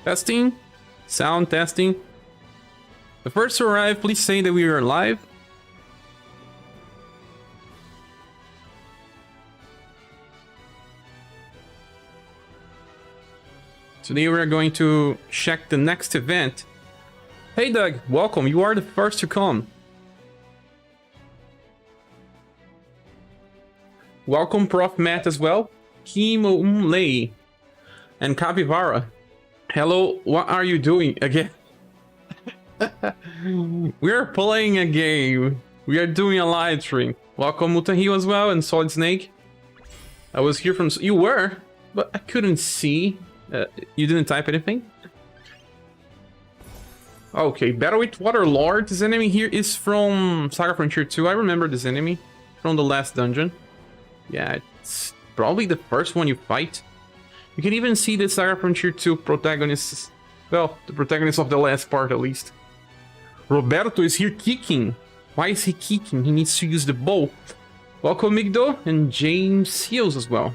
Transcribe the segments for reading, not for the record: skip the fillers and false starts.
Testing. Sound testing. The first to arrive, please say that we are live. Today we are going to check the next event. Hey Doug, welcome. You are the first to come. Welcome Prof. Matt as well. Kimo Umlei. And Capivara. Hello, what are you doing again? We are playing a game. We are doing a live stream. Welcome Mutahio as well and Solid Snake. I was here from... You were, but I couldn't see. You didn't type anything? Okay, Battle with Water Lord. This enemy here is from SaGa Frontier 2. I remember this enemy from the last dungeon. Yeah, it's probably the first one you fight. You can even see the SaGa Frontier 2 protagonists. Well, the protagonist of the last part at least. Roberto is here kicking. Why is he kicking? He needs to use the bow. Welcome Migdo and James Seals as well.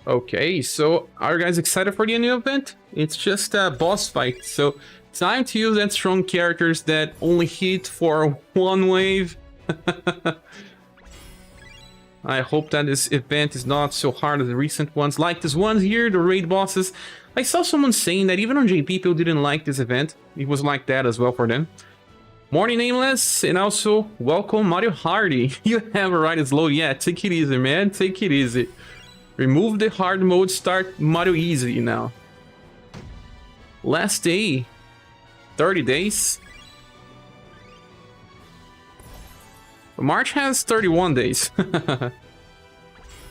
Okay, so are you guys excited for the new event? It's just a boss fight, so time to use that strong characters that only hit for one wave. I hope that this event is not so hard as the recent ones, like this one here, the raid bosses. I saw someone saying that even on JP people didn't like this event. It was like that as well for them. Morning Nameless, and also welcome Mario Hardy. You haven't ride slow yet. Take it easy, man. Take it easy. Remove the hard mode, start Mario Easy now. Last day. 30 days. March has 31 days.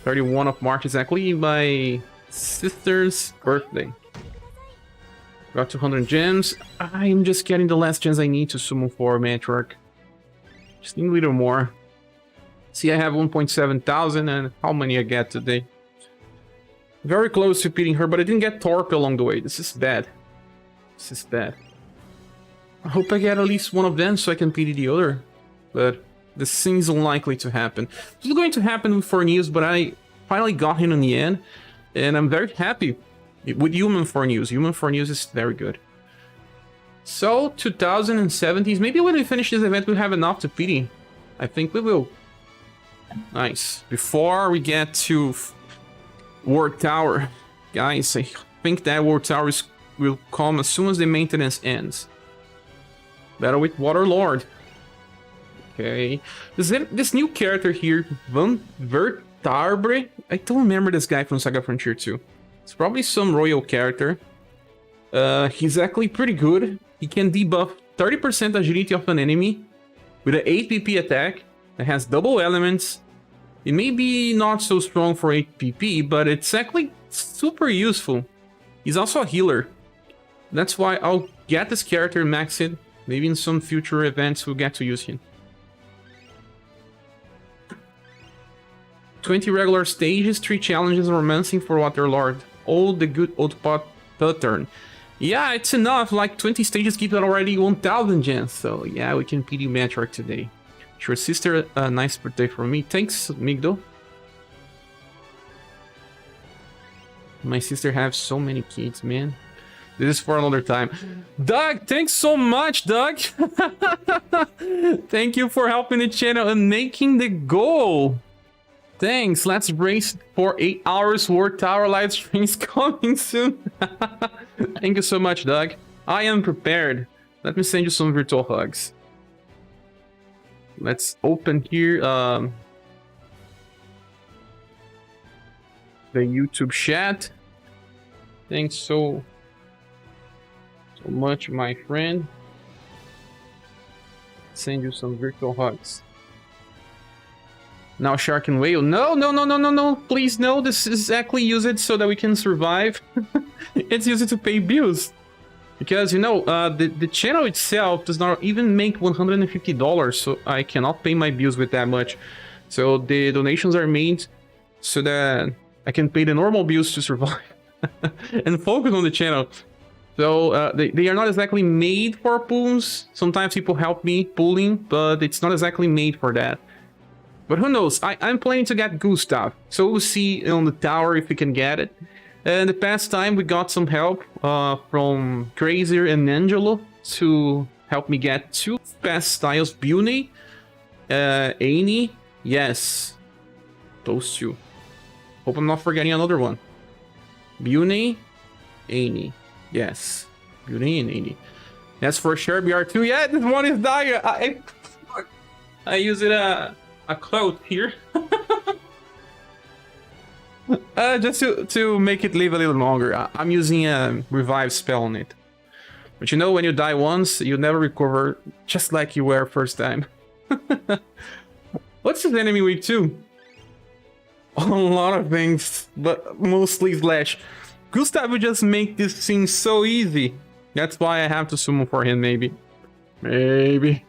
31 of March is actually my sister's birthday. Got 200 gems. I'm just getting the last gems I need to summon for Matriarch. Just need a little more. See, I have 1.7 thousand, and how many I get today? Very close to beating her, but I didn't get Torp along the way. This is bad. This is bad. I hope I get at least one of them so I can beat the other. But this seems unlikely to happen. This is going to happen with Fornews, but I finally got him in the end. And I'm very happy with Human Fornews. Human Fornews is very good. So, 2070s. Maybe when we finish this event, we'll have enough to pity. I think we will. Nice. Before we get to Ward Tower. Guys, I think that Ward Tower will come as soon as the maintenance ends. Battle with Water Lord. Okay. This new character here, Van Vertarbre. I don't remember this guy from SaGa Frontier 2. It's probably some royal character. He's actually pretty good. He can debuff 30% agility of an enemy with an 8 PP attack that has double elements. It may be not so strong for 8 PP, but it's actually super useful. He's also a healer. That's why I'll get this character maxed. Maybe in some future events we'll get to use him. 20 regular stages, 3 challenges, romancing for Waterlord. Oh, the good old pot pattern. Yeah, it's enough. Like 20 stages keep it already 1000 gems. So yeah, we can PD Matriarch today. Your sister, a nice birthday for me. Thanks, Migdo. My sister has so many kids, man. This is for another time. Doug, thanks so much, Doug. Thank you for helping the channel and making the goal. Thanks. Let's race for 8 hours. Ward Tower live streams coming soon. Thank you so much, Doug. I am prepared. Let me send you some virtual hugs. Let's open here the YouTube chat. Thanks so much, my friend. Send you some virtual hugs. Now Shark and Whale. No. Please, no. This is exactly use it so that we can survive. It's used to pay bills. Because, you know, the channel itself does not even make $150, so I cannot pay my bills with that much. So the donations are made so that I can pay the normal bills to survive and focus on the channel. So they are not exactly made for pulls. Sometimes people help me pulling, but it's not exactly made for that. But who knows? I'm planning to get Gustav, so we'll see on the tower if we can get it. And the past time we got some help from Crazier and Angelo to help me get 2 fast styles. Bune, Annie, yes, those 2. Hope I'm not forgetting another one. Bune, Annie, yes, Bune and Annie. That's for ScherBR too. Yeah, this one is dying. I use it a cloud here. Just to make it live a little longer. I'm using a revive spell on it. But you know, when you die once, you never recover just like you were first time. What's his enemy week 2? A lot of things, but mostly Slash. Gustav would just make this seem so easy. That's why I have to summon for him, maybe. Maybe.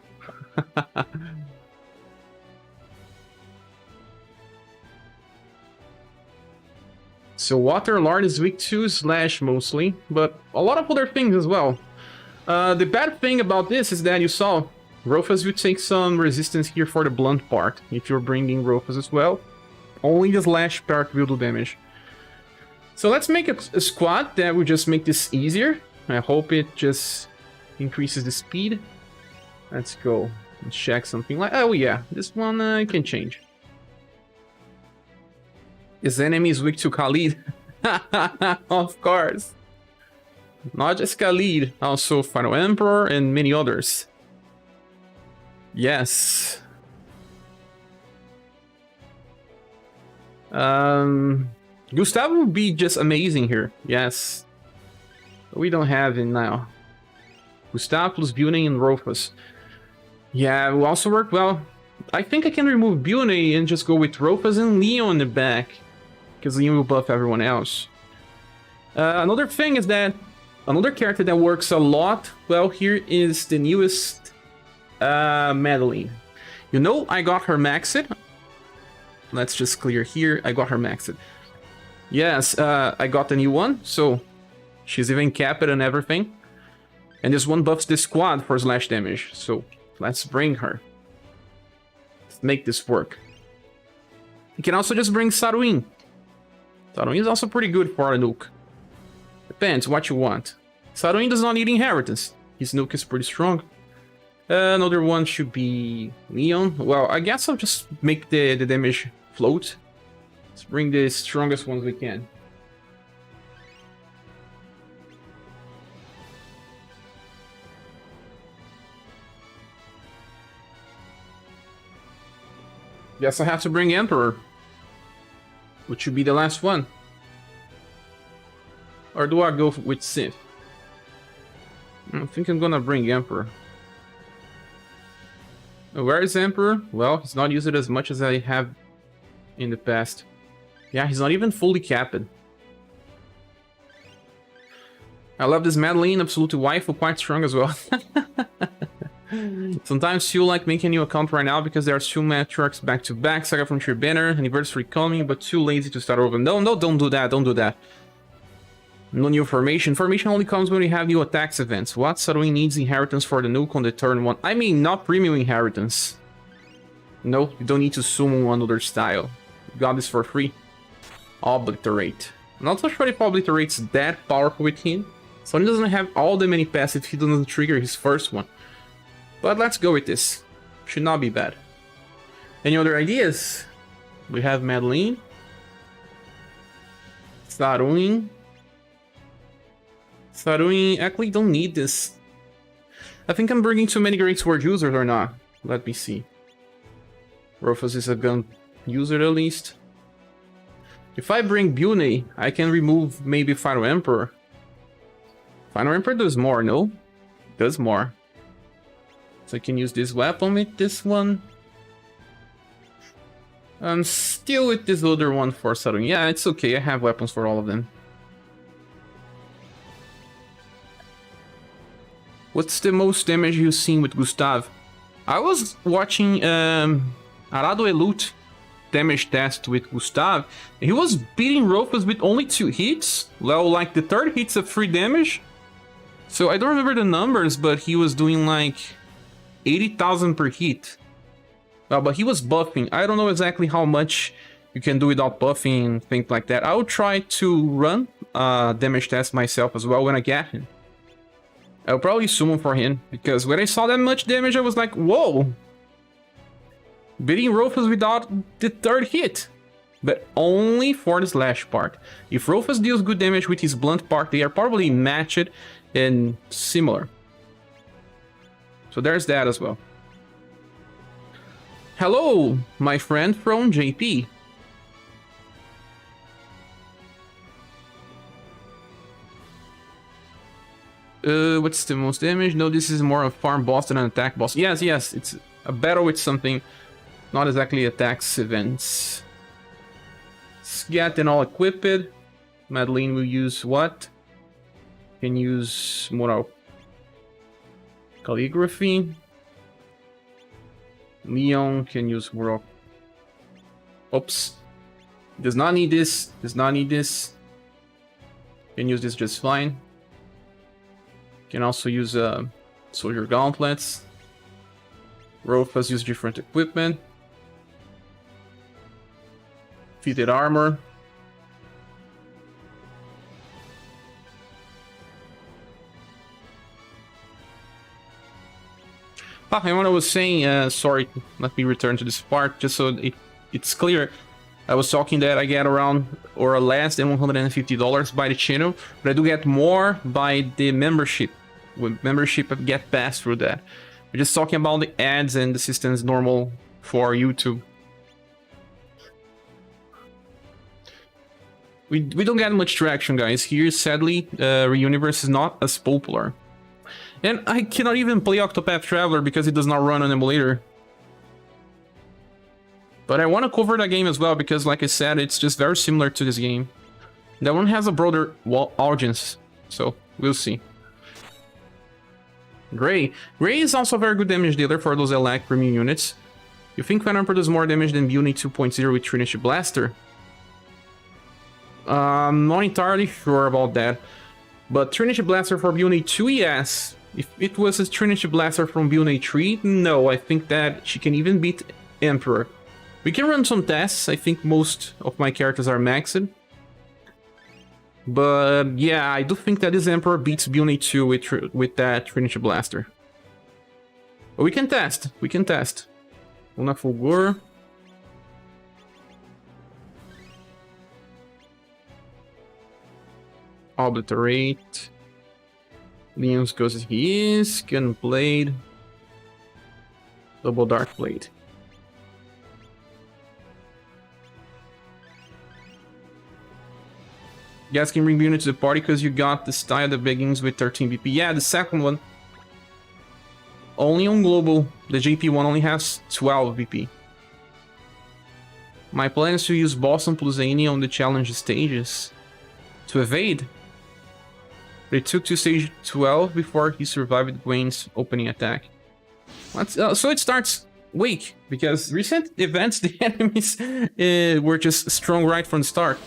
So Water Lord is weak 2 Slash mostly, but a lot of other things as well. The bad thing about this is that you saw Rufus will take some resistance here for the blunt part, if you're bringing Rufus as well. Only the Slash part will do damage. So let's make a squad that will just make this easier. I hope it just increases the speed. Let's go. Let's check something like... Oh yeah, this one can change. His enemy is weak to Khalid. Of course. Not just Khalid, also Final Emperor and many others. Yes. Gustav would be just amazing here. Yes. But we don't have him now. Gustav plus Bune and Rufus. Yeah, it will also work well. I think I can remove Bune and just go with Rufus and Leon in the back. Because Leon will buff everyone else. Another thing is that another character that works a lot well here is the newest Madeline. You know, I got her maxed. Let's just clear here. I got her maxed. Yes, I got the new one, so she's even capped and everything. And this one buffs the squad for slash damage, so let's bring her. Let's make this work. You can also just bring Saruin. Saruin is also pretty good for a nuke. Depends what you want. Saruin does not need inheritance. His nuke is pretty strong. Another one should be Leon. Well, I guess I'll just make the damage float. Let's bring the strongest ones we can. Guess I have to bring Emperor, which should be the last one. Or do I go with Sith? I think I'm gonna bring Emperor. Where is Emperor? Well, he's not used it as much as I have in the past. Yeah, he's not even fully capped. I love this Madeline, Absolute Waifu, quite strong as well. Sometimes feel like making a new account right now because there are 2 matriarchs back to back. SaGa from ScherBR, anniversary coming, but too lazy to start over. No, don't do that, don't do that. No new formation. Formation only comes when we have new attacks events. What? Saruin needs inheritance for the nuke on the turn 1. I mean, not premium inheritance. No, you don't need to summon another style. You got this for free. Obliterate. I'm not so sure if Obliterate's that powerful with him. Saruin doesn't have all the many passives, he doesn't trigger his first one. But let's go with this. Should not be bad. Any other ideas? We have Madeline. Saruin. Saruin, actually don't need this. I think I'm bringing too many Great Sword users or not. Let me see. Rufus is a gun user at least. If I bring Bune, I can remove maybe Final Emperor. Final Emperor does more, no? Does more. So I can use this weapon with this one. I'm still with this other one for Saruin. Yeah, it's okay, I have weapons for all of them. What's the most damage you've seen with Gustav? I was watching Arado Elut damage test with Gustav. He was beating Rufus with only 2 hits. Well, like the 3rd hit's a free damage. So I don't remember the numbers, but he was doing like 80,000 per hit. Well, but he was buffing. I don't know exactly how much you can do without buffing, things like that. I'll try to run damage test myself as well when I get him. I'll probably summon for him, because when I saw that much damage, I was like, whoa! Beating Rufus without the third hit. But only for the slash part. If Rufus deals good damage with his blunt part, they are probably matched and similar. So there's that as well. Hello, my friend from JP. What's the most damage? No, this is more a farm boss than an attack boss. Yes, it's a battle with something, not exactly attacks events. Scat and all equipped. Madeline will use what? Can use more calligraphy. Leon can use more. Oops. Does not need this. Does not need this. Can use this just fine. Can also use soldier gauntlets. Rufus use different equipment. Fitted armor. And what I was saying, sorry, let me return to this part just so it's clear. I was talking that I get around or less than $150 by the channel, but I do get more by the membership. With membership, I get passed through that. We're just talking about the ads and the systems normal for YouTube. We don't get much traction, guys. Here, sadly, UniverSe is not as popular. And I cannot even play Octopath Traveler because it does not run on emulator. But I want to cover that game as well because, like I said, it's just very similar to this game. That one has a broader audience, so we'll see. Gray is also a very good damage dealer for those elect premium units. You think Venom does more damage than Beauty 2.0 with Trinity Blaster? Not entirely sure about that. But Trinity Blaster for Beauty 2, yes. If it was a Trinity Blaster from Beauty 3, no. I think that she can even beat Emperor. We can run some tests. I think most of my characters are maxed. But yeah, I do think that this Emperor beats Beauty 2 with that Trinity Blaster. But we can test. We can test. Luna Fulgor. Obliterate. Leon's goes as he is. Gunblade. Double Dark Blade. You guys can bring Beauty to the party because you got the style that begins with 13 BP. Yeah, the second one. Only on global. The JP one only has 12 BP. My plan is to use Boston plus Zany on the challenge stages. To evade. But it took to stage 12 before he survived Gwen's opening attack. So it starts weak, because recent events, the enemies were just strong right from the start.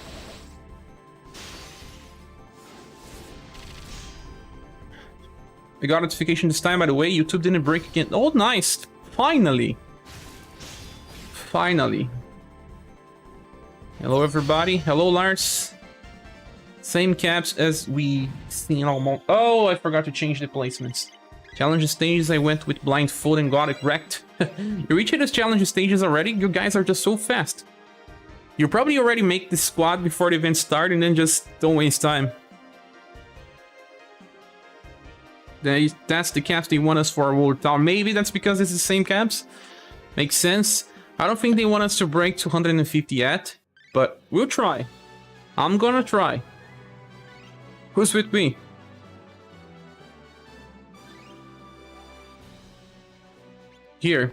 I got notification this time, by the way. YouTube didn't break again. Oh, nice! Finally! Finally. Hello, everybody. Hello, Lars. Same caps as we seen almost. Oh, I forgot to change the placements. Challenge stages, I went with blindfold and got it wrecked. You reached those challenge stages already? You guys are just so fast. You probably already make the squad before the event start and then just don't waste time. That's the caps they want us for World Tower. Maybe that's because it's the same caps. Makes sense. I don't think they want us to break 250 yet, but we'll try. I'm gonna try. Who's with me? Here.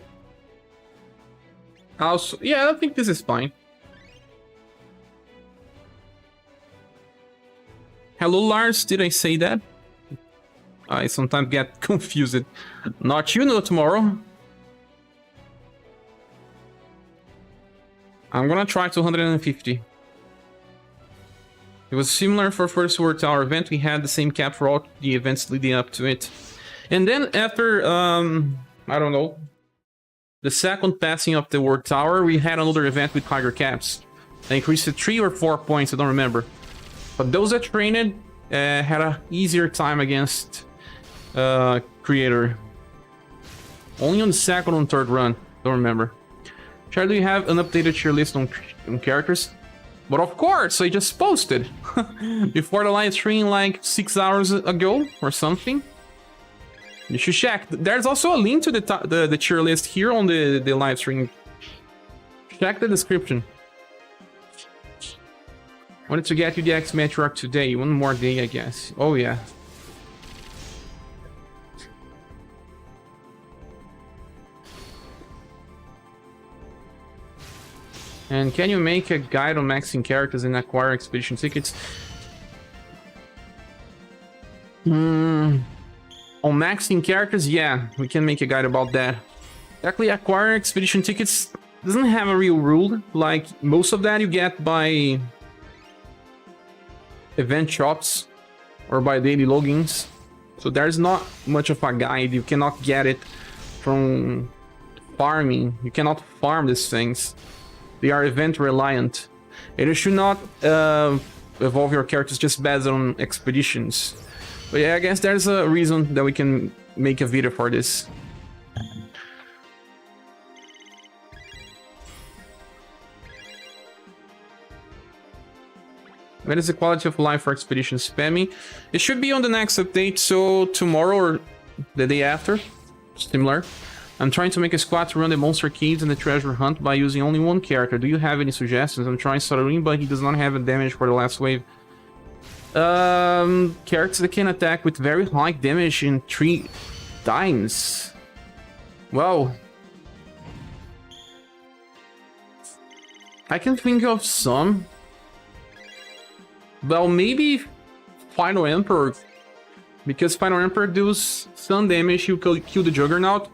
Also, yeah, I think this is fine. Hello, Lars. Did I say that? I sometimes get confused. Not you know tomorrow. I'm gonna try 250. It was similar for first World Tower event. We had the same cap for all the events leading up to it. And then after, I don't know, the second passing of the World Tower, we had another event with higher caps. I increased it 3 or 4 points, I don't remember. But those that trained had a easier time against Creator. Only on the second and third run, don't remember. Charlie, do you have an updated tier list on characters? But of course, I just posted before the live stream like 6 hours ago or something. You should check. There's also a link to the tier list here on the live stream. Check the description. Wanted to get you the X Matriarch today. One more day, I guess. Oh yeah. And can you make a guide on maxing characters and acquire expedition tickets? On maxing characters, yeah, we can make a guide about that. Actually, acquiring expedition tickets doesn't have a real rule. Like, most of that you get by event shops or by daily logins. So there's not much of a guide. You cannot get it from farming. You cannot farm these things. They are event reliant. And you should not evolve your characters just based on expeditions. But yeah, I guess there's a reason that we can make a video for this. What is the quality of life for expedition spamming? It should be on the next update, so tomorrow or the day after. Similar. I'm trying to make a squad to run the monster caves and the treasure hunt by using only one character. Do you have any suggestions? I'm trying Sarurin, but he does not have a damage for the last wave. Characters that can attack with very high damage in 3 times. Well, I can think of some. Well, maybe Final Emperor, because Final Emperor does some damage. He'll kill the Juggernaut.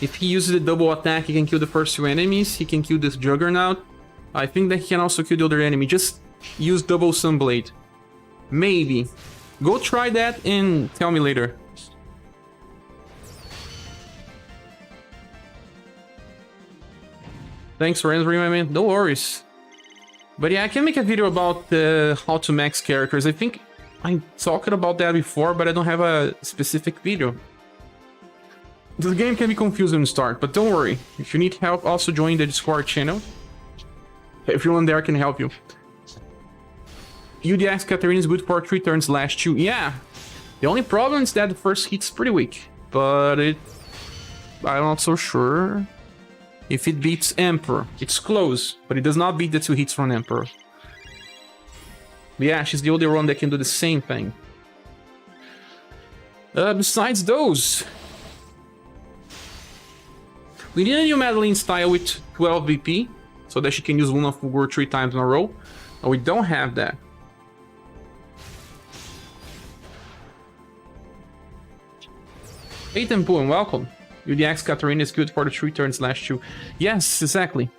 If he uses a double attack, he can kill the first 2 enemies. He can kill this Juggernaut. I think that he can also kill the other enemy. Just use double Sunblade. Maybe. Go try that and tell me later. Thanks for answering, my man. No worries. But yeah, I can make a video about how to max characters. I think I talked about that before, but I don't have a specific video. The game can be confusing to start, but don't worry. If you need help, also join the Discord channel. Everyone there can help you. UDX Katarina is good for 3 turns last 2. Yeah. The only problem is that the first hit's pretty weak. But I'm not so sure if it beats Emperor. It's close, but it does not beat the 2 hits from Emperor. But yeah, she's the only one that can do the same thing. Besides those, we need a new Madeline style with 12 VP, so that she can use Luna Fulgur 3 times in a row. And we don't have that. Hey Tempu, and welcome. UDX Katarina is good for the 3 turns last 2. Yes, exactly.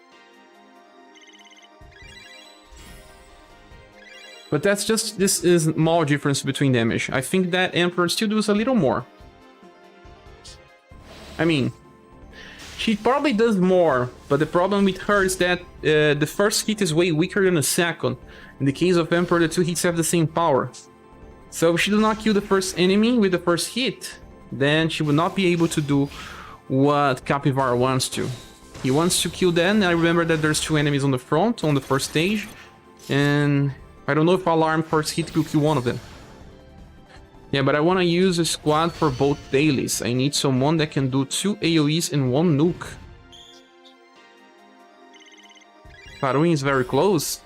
But that's just, this is small difference between damage. I think that Emperor still does a little more. I mean, she probably does more, but the problem with her is that the first hit is way weaker than the second. In the case of Emperor, the 2 hits have the same power. So if she does not kill the first enemy with the first hit, then she will not be able to do what Capybara wants to. He wants to kill them. I remember that there's 2 enemies on the front, on the first stage. And I don't know if Alarm first hit will kill one of them. Yeah, but I want to use a squad for both dailies. I need someone that can do 2 AoEs and 1 nuke. Faruin is very close.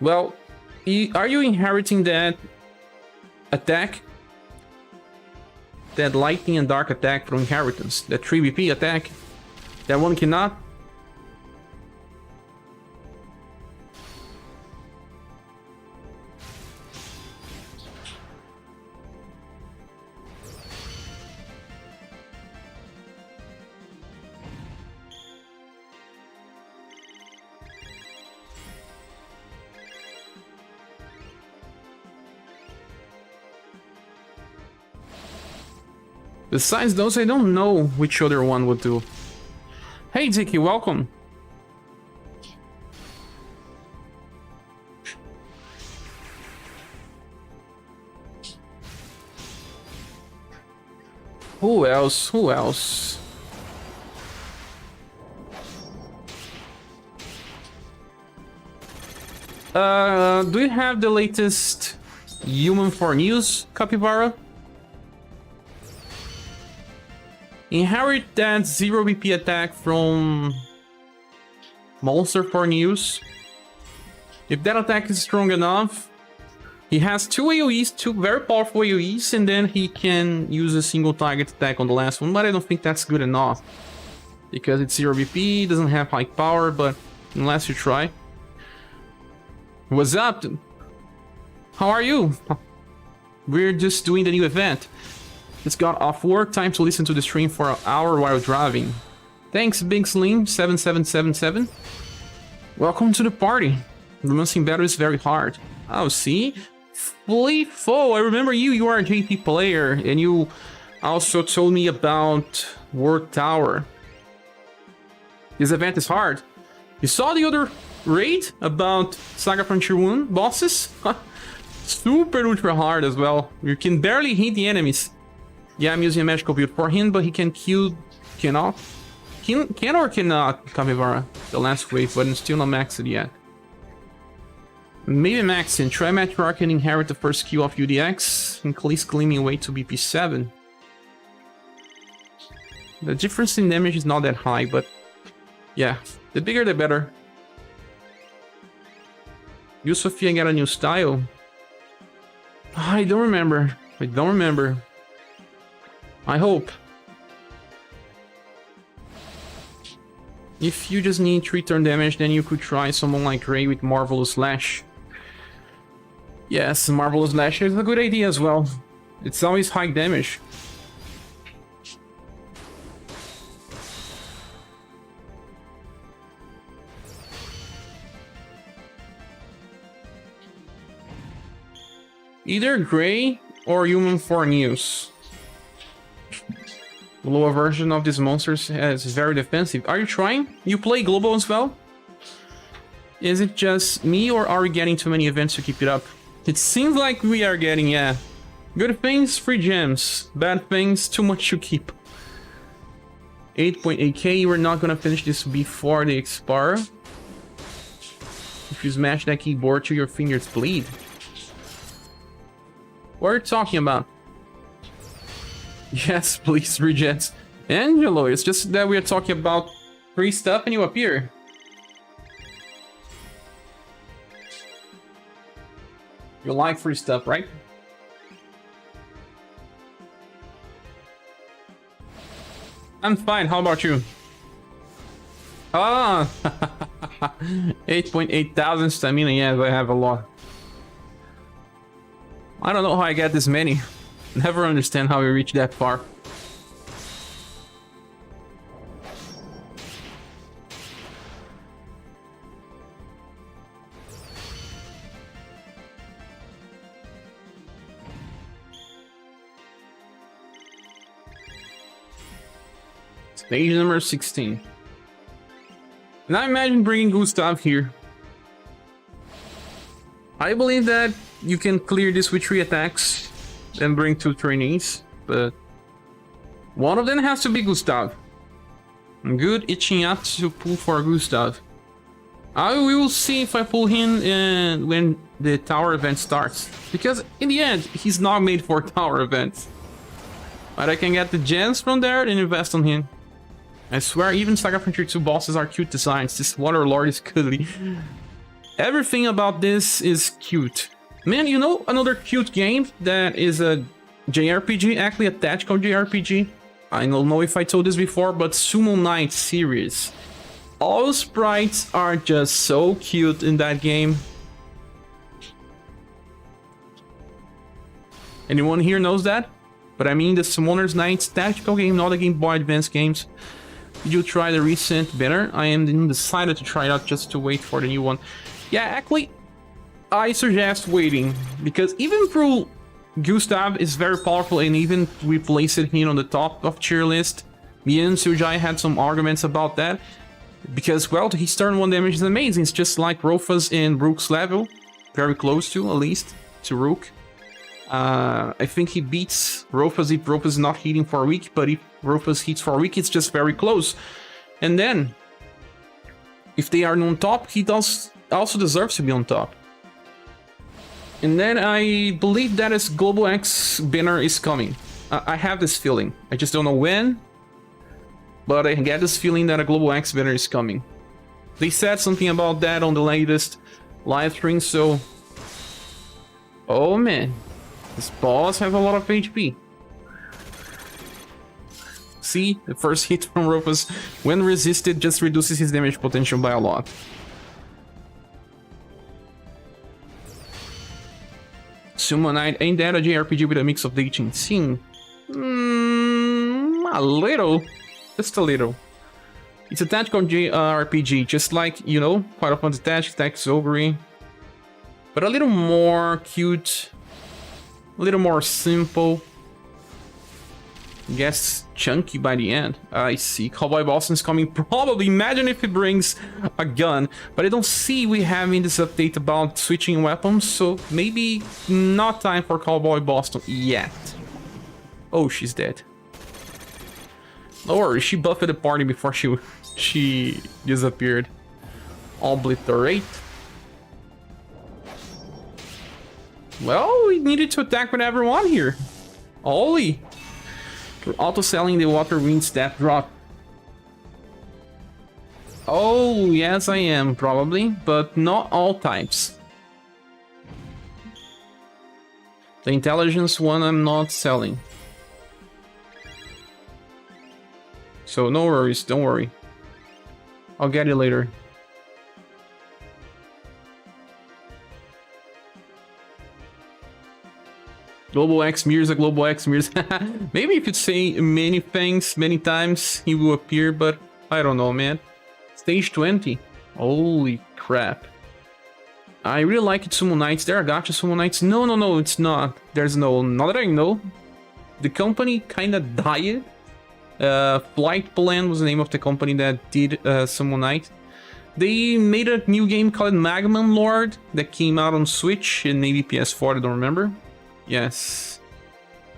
Well, are you inheriting that attack? That lightning and dark attack from inheritance? That 3 BP attack? That one cannot? Besides those, I don't know which other one would do. Hey Ziki, welcome. Who else? Who else? Do you have the latest Human for News, Capybara? Inherit that 0 BP attack from Monster for News. If that attack is strong enough, he has 2 AoEs, 2 very powerful AoEs, and then he can use a single target attack on the last one, but I don't think that's good enough. Because it's 0 BP, doesn't have high power, but unless you try. What's up? How are you? We're just doing the new event. Just got off work, time to listen to the stream for an hour while driving. Thanks, Big Slim 7777. Welcome to the party. Romancing battle is very hard. Oh, see? Fleetful, I remember you. You are a JP player, and you also told me about World Tower. This event is hard. You saw the other raid about SaGa Frontier 1 bosses? Super ultra hard as well. You can barely hit the enemies. Yeah, I'm using a magical build for him, but he can kill... Can or cannot Capybara. The last wave, but it's still not maxed yet. Maybe maxing. Try Matriarch and inherit the first skill of UDX. Increase claiming away to BP 7. The difference in damage is not that high, but... Yeah, the bigger the better. You, Sophia, got a new style? I don't remember. I hope. If you just need 3 turn damage, then you could try someone like Ray with Marvelous Lash. Yes, Marvelous Lash is a good idea as well. It's always high damage. Either Gray or Human for News. The lower version of these monsters is very defensive. Are you trying? You play global as well? Is it just me, or are we getting too many events to keep it up? It seems like we are getting, yeah. Good things, free gems. Bad things, too much to keep. 8.8k, we're not gonna finish this before they expire. If you smash that keyboard till your fingers bleed. What are you talking about? Yes, please, reject. Angelo, it's just that we are talking about free stuff and you appear. You like free stuff, right? I'm fine, how about you? Ah! 8.8 thousand stamina, yes, I have a lot. I don't know how I get this many. Never understand how we reach that far. Stage number 16. Now imagine bringing Gustav here. I believe that you can clear this with 3 attacks and bring 2 trainees, but one of them has to be Gustav. Good itching out to pull for Gustav. I will see if I pull him when the tower event starts, because in the end he's not made for tower events. But I can get the gems from there and invest on him. I swear, even SaGa Frontier 2 bosses are cute designs. This Water Lord is cuddly. Everything about this is cute. Man, you know another cute game that is a JRPG, actually a tactical JRPG? I don't know if I told this before, but Sumo Knight series. All sprites are just so cute in that game. Anyone here knows that? But I mean the Summoner's Knights tactical game, not the Game Boy Advance games. Did you try the recent banner? I am decided to try it out just to wait for the new one. Yeah, actually, I suggest waiting, because even though Gustav is very powerful and even we placed him on the top of tier list, me and Sujai had some arguments about that, because, well, his turn 1 damage is amazing. It's just like Rofa's and Rook's level, very close to, at least, to Rook. I think he beats Rofus if Rofus is not hitting for a week, but if Rofus hits for a week, it's just very close. And then, if they are on top, he also deserves to be on top. And then I believe that his Global X banner is coming. I have this feeling. I just don't know when, but I get this feeling that a Global X banner is coming. They said something about that on the latest live stream, so... Oh man, this boss have a lot of HP. See, the first hit from Rufus, when resisted, just reduces his damage potential by a lot. Summon Knight, ain't that a JRPG with a mix of dating scene? A little. Just a little. It's a tactical JRPG, just like, you know, Final Fantasy Tactics Ogre. But a little more cute, a little more simple. I guess chunky by the end. I see. Cowboy Boston's coming. Probably. Imagine if it brings a gun. But I don't see we having this update about switching weapons. So maybe not time for Cowboy Boston yet. Oh, she's dead. No worries. She buffed the party before she disappeared. Obliterate. Well, we needed to attack with everyone here. Holy. We're auto-selling the water wind stat drop. Oh, yes I am, probably, but not all types. The intelligence one I'm not selling. So no worries, don't worry. I'll get it later. Global X mirrors a Global X mirrors. Maybe if you say many things many times, he will appear, but I don't know, man. Stage 20. Holy crap. I really like it, Summon Knights. There are gacha Summon Knights. No, it's not. There's no, not that I know. The company kinda died. Flight Plan was the name of the company that did Summon Knight. They made a new game called Magma Lord that came out on Switch and maybe PS4, I don't remember. Yes.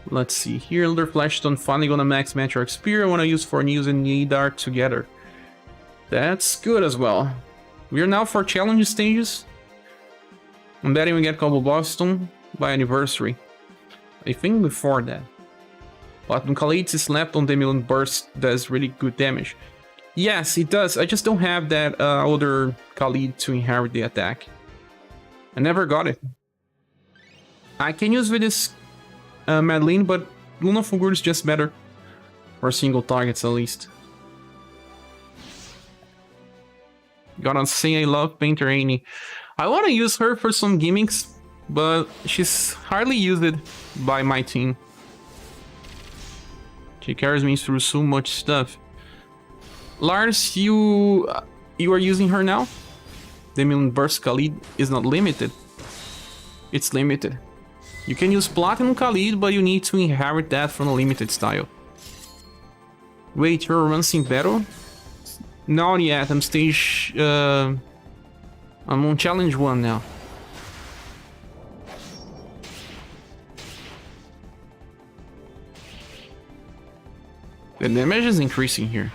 Let's see. Here, Elder Flashstone finally gonna max Matriarch Spear. I wanna use for News and Nidar together. That's good as well. We are now for challenge stages. I'm betting we get Cobble Boston by anniversary. I think before that. Platinum Khalid's Slap on Demiluan Burst does really good damage. Yes, it does. I just don't have that older Khalid to inherit the attack. I never got it. I can use with this Madeline, but Luna Fulgur is just better. For single targets, at least. Gotta say I love Painter Annie. I want to use her for some gimmicks, but she's hardly used by my team. She carries me through so much stuff. Lars, you are using her now? Demiluan Burst Khalid is not limited. It's limited. You can use Platinum Khalid, but you need to inherit that from a limited style. Wait, you're romancing battle? Not yet, I'm stage... I'm on challenge 1 now. The damage is increasing here.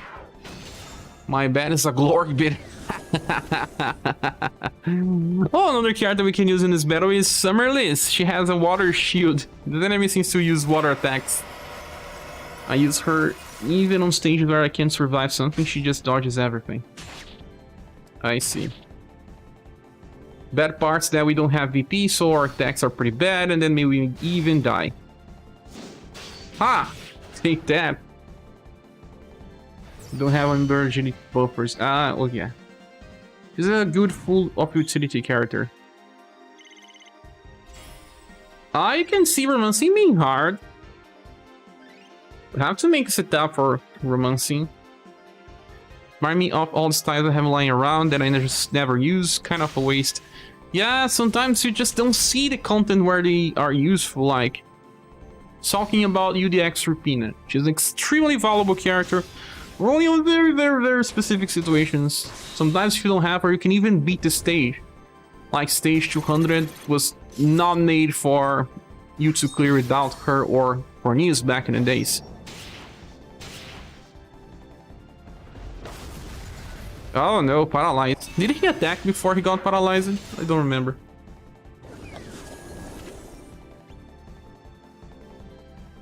My bad is a Glorg bit. Oh, another card that we can use in this battle is Summer Liz. She has a water shield. The enemy seems to use water attacks. I use her even on stages where I can't survive something, she just dodges everything. I see. Bad parts that we don't have VP, so our attacks are pretty bad, and then maybe we even die. Ha! Take that. Don't have emergency buffers. Oh yeah. He's a good full of utility character. I can see romancing being hard. I have to make a setup for romancing. Remind me of all the styles I have lying around that I just never use. Kind of a waste. Yeah, sometimes you just don't see the content where they are useful, like talking about UDX Rupina. She's an extremely valuable character. We're only on very specific situations. Sometimes if you don't have her, you can even beat the stage. Like stage 200 was not made for you to clear without her or Cornelius back in the days. Oh no, paralyzed. Did he attack before he got paralyzed? I don't remember.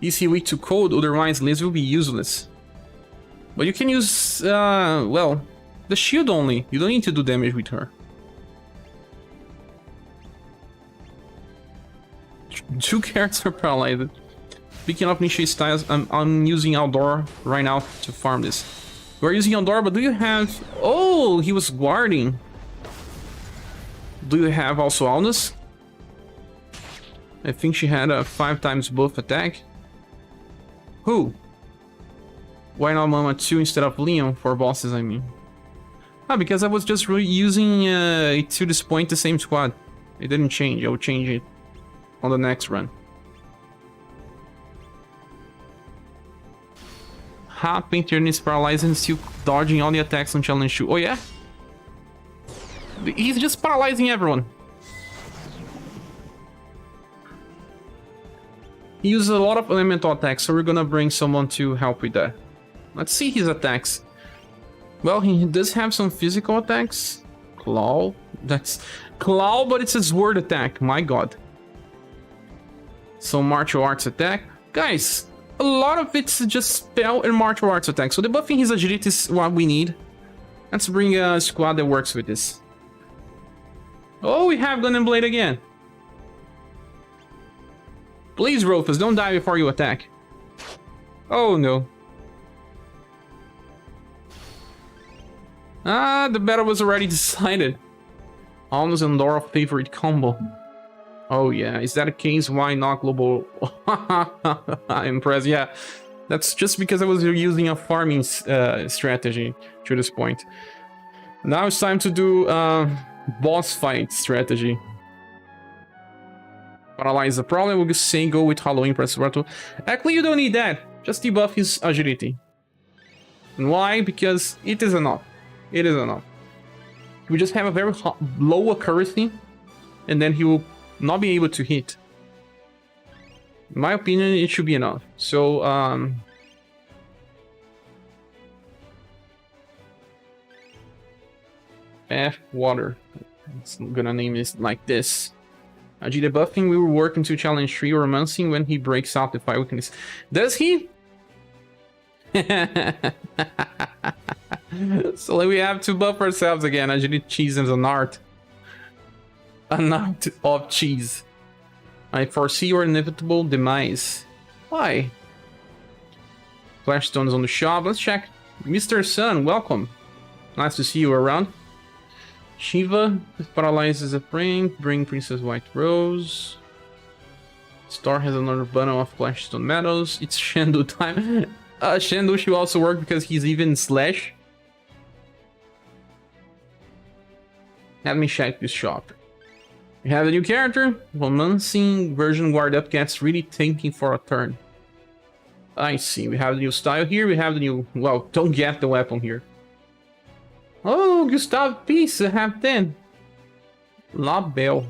Is he weak to cold? Otherwise, Liz will be useless. But you can use, well, the shield only. You don't need to do damage with her. Two characters are paralyzed. Speaking of niche styles, I'm using outdoor right now to farm this. We're using outdoor, but do you have... Oh, he was guarding. Do you have also Aldous? I think she had a 5 times buff attack. Who? Why not Mama 2 instead of Leon for bosses, I mean? Ah, because I was just using it to this point the same squad. It didn't change. I will change it on the next run. Ha, Painter is paralyzed and still dodging all the attacks on Challenge 2. Oh yeah? He's just paralyzing everyone. He uses a lot of elemental attacks, so we're gonna bring someone to help with that. Let's see his attacks. Well, he does have some physical attacks. Claw. That's Claw, but it's a sword attack. My god. Some martial arts attack. Guys, a lot of it's just spell and martial arts attack. So debuffing his agility is what we need. Let's bring a squad that works with this. Oh, we have Gun and Blade again. Please, Rufus, don't die before you attack. Oh no. Ah, the battle was already decided. Almost an Dora favorite combo. Oh yeah, is that a case? Why not global? I'm impressed, yeah. That's just because I was using a farming strategy to this point. Now it's time to do boss fight strategy. Paralyze the problem, we'll just say go with Halloween press battle. Actually, you don't need that. Just debuff his agility. And why? Because it is enough. It is enough. We just have a very low accuracy, and then he will not be able to hit. In my opinion, it should be enough. So, F water. I'm gonna name this like this. Ag debuffing, we will work into challenge 3 or romancing when he breaks out the 5 weakness. Does he? So we have to buff ourselves again. Agility cheese is an art. An art of cheese. I foresee your inevitable demise. Why? Flashstones on the shop. Let's check. Mr. Sun, welcome. Nice to see you around. Shiva paralyzes a prank. Bring Princess White Rose. Star has another bundle of Flashstone medals. It's Shendu time. Shendu should also work because he's even Slash. Let me check this shop. We have a new character. Romancing version guard up gets really thinking for a turn. I see. We have the new style here. We have the new... Well, don't get the weapon here. Oh, Gustav Peace, I have 10. La Belle.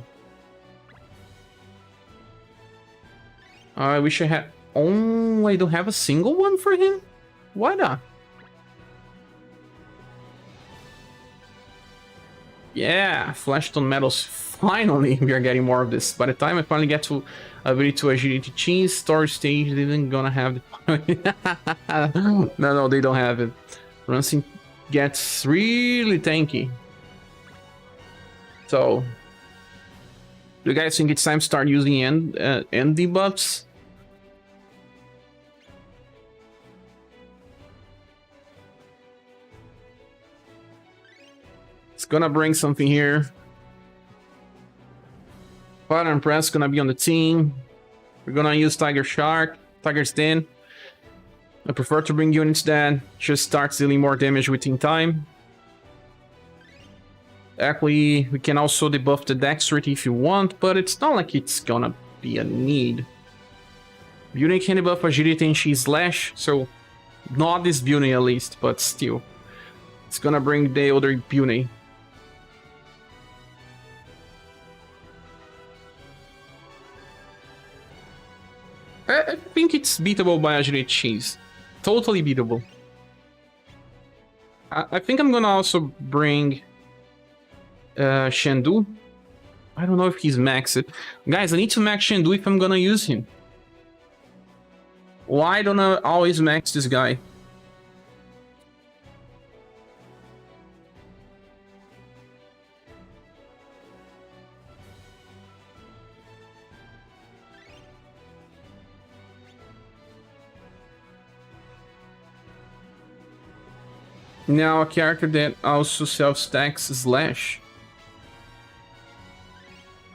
I wish I had... Oh, I don't have a single one for him? Why not? Yeah, Flashstone medals. Finally, we are getting more of this. By the time I finally get to ability to agility change, storage stage, they isn't gonna have the... No, they don't have it. Rancing gets really tanky. So, do you guys think it's time to start using end debuffs? It's gonna bring something here. Fire and Press gonna be on the team. We're gonna use Tiger Shark, Tiger's Den. I prefer to bring units that just start dealing more damage within time. Actually, we can also debuff the dexterity if you want, but it's not like it's gonna be a need. Beauty can debuff agility and she's slash, so not this Beauty at least, but still. It's gonna bring the other Beauty. I think it's beatable by Agility Cheese. Totally beatable. I think I'm gonna also bring Shendu. I don't know if he's maxed. Guys, I need to max Shendu if I'm gonna use him. Why don't I always max this guy? Now a character that also self-stacks Slash.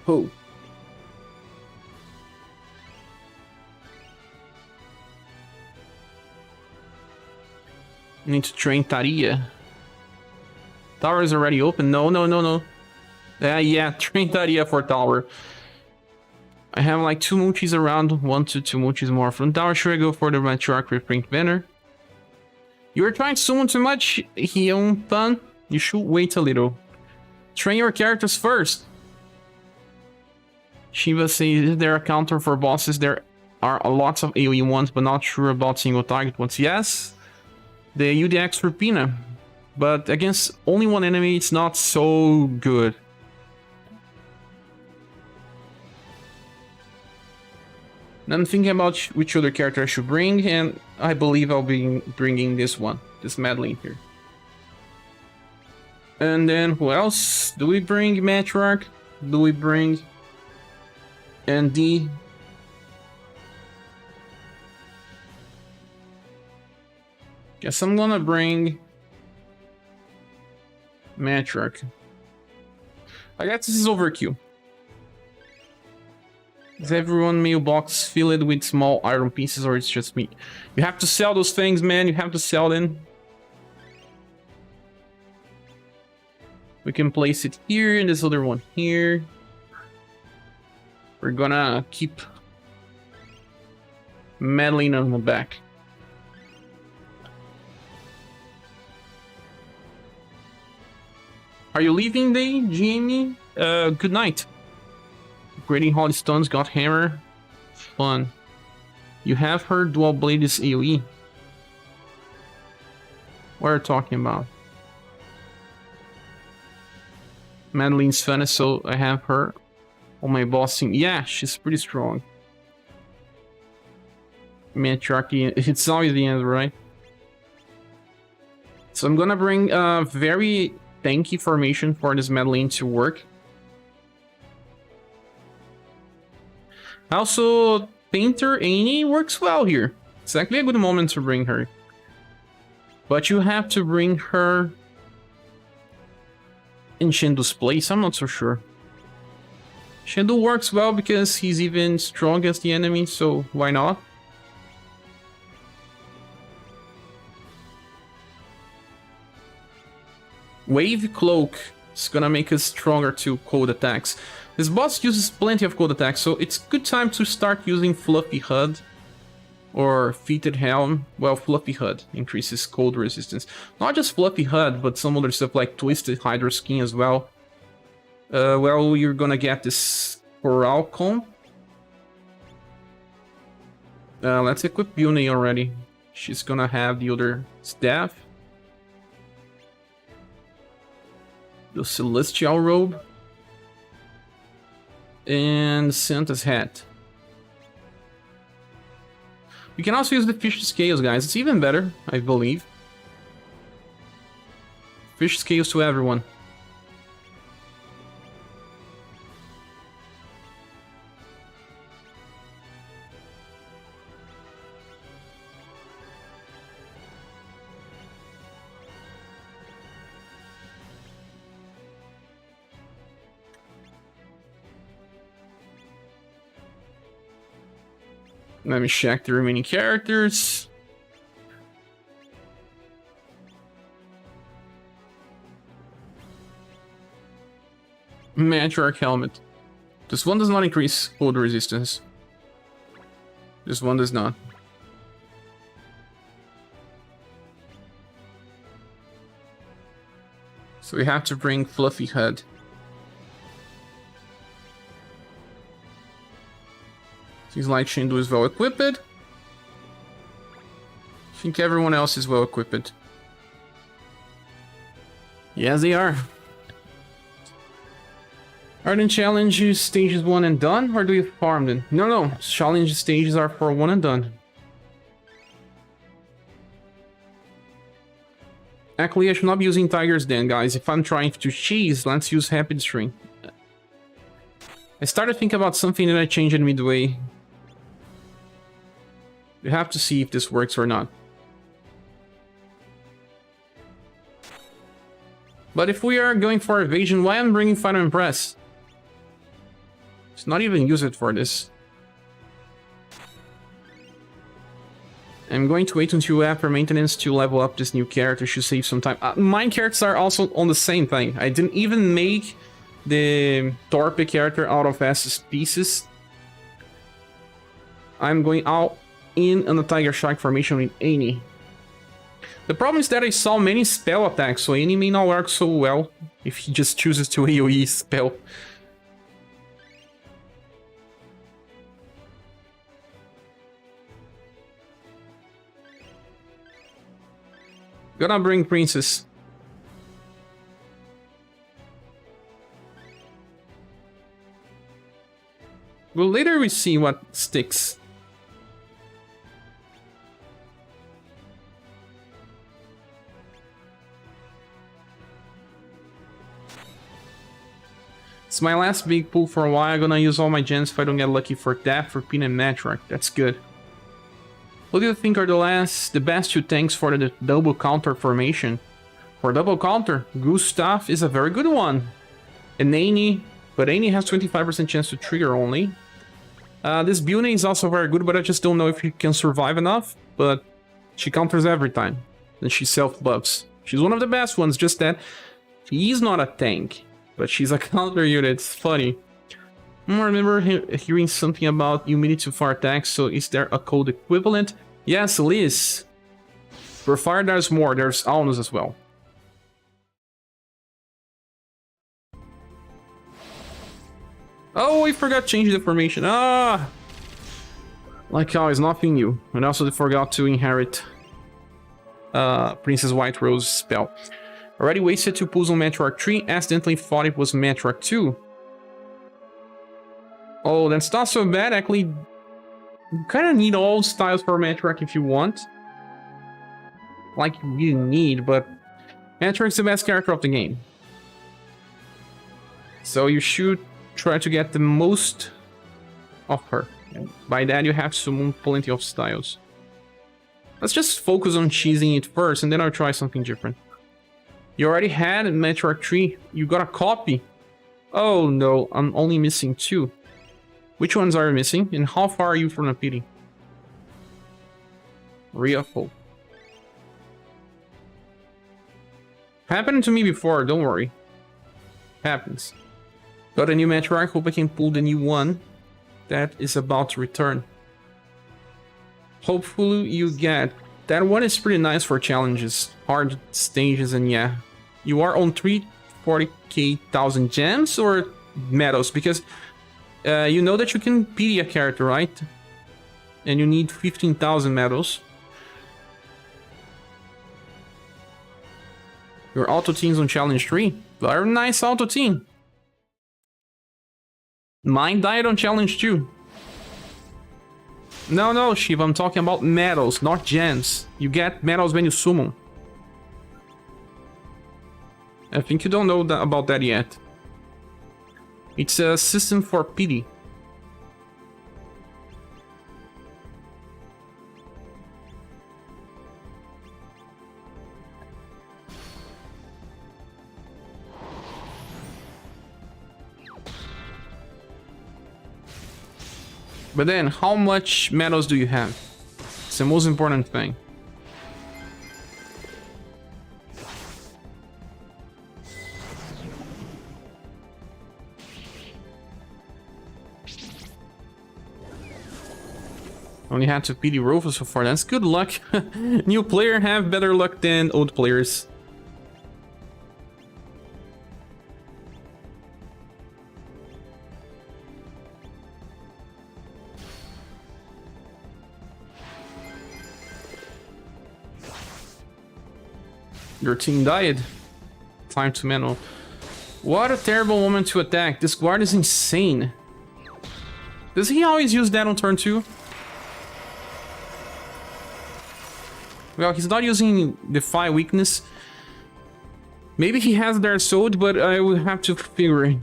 Oh. Need to train Taria. Tower is already open. No. Yeah, train Taria for tower. I have like 2 Moochies around. 1 to 2 Moochies more from tower. Should I go for the Matriarch with Pink Banner? You are trying to summon too much, Hyun-pan. You should wait a little. Train your characters first. Shiva says, is there a counter for bosses? There are lots of AoE ones, but not sure about single target ones. Yes, the UDX for Pina. But against only one enemy, it's not so good. I'm thinking about which other character I should bring, and I believe I'll be bringing this one, this Madeline here. And then who else? Do we bring Matriarch? Do we bring ND? Guess I'm gonna bring Matriarch. I guess this is overkill. Is everyone mailbox filled with small iron pieces, or it's just me? You have to sell those things, man. You have to sell them. We can place it here and this other one here. We're gonna keep Madeline on the back. Are you leaving the GME? Good night. Grading Holy Stones, got Hammer. Fun. You have her dual blade is AoE. What are you talking about? Madeline's fun, so I have her on my boss team. Yeah, she's pretty strong. Matriarchy, it's always the end, right? So I'm gonna bring a very tanky formation for this Madeline to work. Also, Painter Annie works well here. It's actually a good moment to bring her. But you have to bring her in Shendu's place, I'm not so sure. Shendu works well because he's even strong against the enemy, so why not? Wave Cloak is gonna make us stronger to cold attacks. This boss uses plenty of cold attacks, so it's good time to start using Fluffy HUD or Fitted Helm. Well, Fluffy HUD increases cold resistance. Not just Fluffy HUD, but some other stuff like Twisted Hydra Skin as well. Well, you're gonna get this Coral Comb. Let's equip Yune already. She's gonna have the other staff. The Celestial Robe. And Santa's hat. We can also use the fish scales, guys. It's even better, I believe. Fish scales to everyone. Let me check the remaining characters. Matriarch Helmet. This one does not increase cold resistance. This one does not. So we have to bring Fluffy HUD. Seems like Shindu is well equipped. I think everyone else is well equipped. Yes, they are. Are the challenge stages 1 and done, or do you farm them? No, challenge stages are for 1 and done. Actually, I should not be using tigers then, guys. If I'm trying to cheese, let's use Rapid String. I started thinking about something that I changed in midway. We have to see if this works or not. But if we are going for evasion, why am I bringing Final Impress? It's not even use it for this. I'm going to wait until after maintenance to level up this new character, should save some time. Mine characters are also on the same thing. I didn't even make the Torpe character out of S's pieces. I'm going all in on the Tiger Shark formation with Annie. The problem is that I saw many spell attacks, so Annie may not work so well if he just chooses to AoE spell. Gonna bring Princess. Well, later we see what sticks. It's my last big pull for a while. I'm gonna use all my gems if I don't get lucky for Death, for Pin, and Matriarch. That's good. What do you think are the best 2 tanks for the double counter formation? For double counter, Gustav is a very good one. And Annie, but Annie has 25% chance to trigger only. This Bune is also very good, but I just don't know if she can survive enough. But she counters every time. And she self-buffs. She's one of the best ones, just that she is not a tank. But she's a counter unit, it's funny. I remember hearing something about immunity to fire attacks, so is there a code equivalent? Yes, Liz. For fire there's more, there's Alnus as well. Oh, we forgot to change the formation. Ah! Like always, nothing new. And also forgot to inherit Princess White Rose spell. Already wasted 2 pulls on Matriarch 3, accidentally thought it was Matriarch 2. Oh, that's not so bad. Actually, you kind of need all styles for Matriarch if you want. Like, you really need, but Matriarch's the best character of the game. So you should try to get the most of her. And by that, you have to summon plenty of styles. Let's just focus on cheesing it first, and then I'll try something different. You already had Matriarch 3. You got a copy. Oh no, I'm only missing 2. Which ones are you missing? And how far are you from a pity? Real. Happened to me before, don't worry. Happens. Got a new Matriarch, hope I can pull the new one that is about to return. Hopefully you get... That one is pretty nice for challenges, hard stages, and yeah. You are on 340,000 gems or medals, because you know that you can pity a character, right? And you need 15,000 medals. Your auto team's on challenge 3. Very nice auto team. Mine died on challenge 2. No, Shiva, I'm talking about medals, not gems. You get medals when you summon. I think you don't know about that yet. It's a system for pity. But then, how much medals do you have? It's the most important thing. Only had to pity Rufus so far. That's good luck. New player have better luck than old players. Your team died. Time to manual. What a terrible moment to attack. This guard is insane. Does he always use that on turn 2? Well, he's not using Defy Weakness. Maybe he has their sword, but I will have to figure it.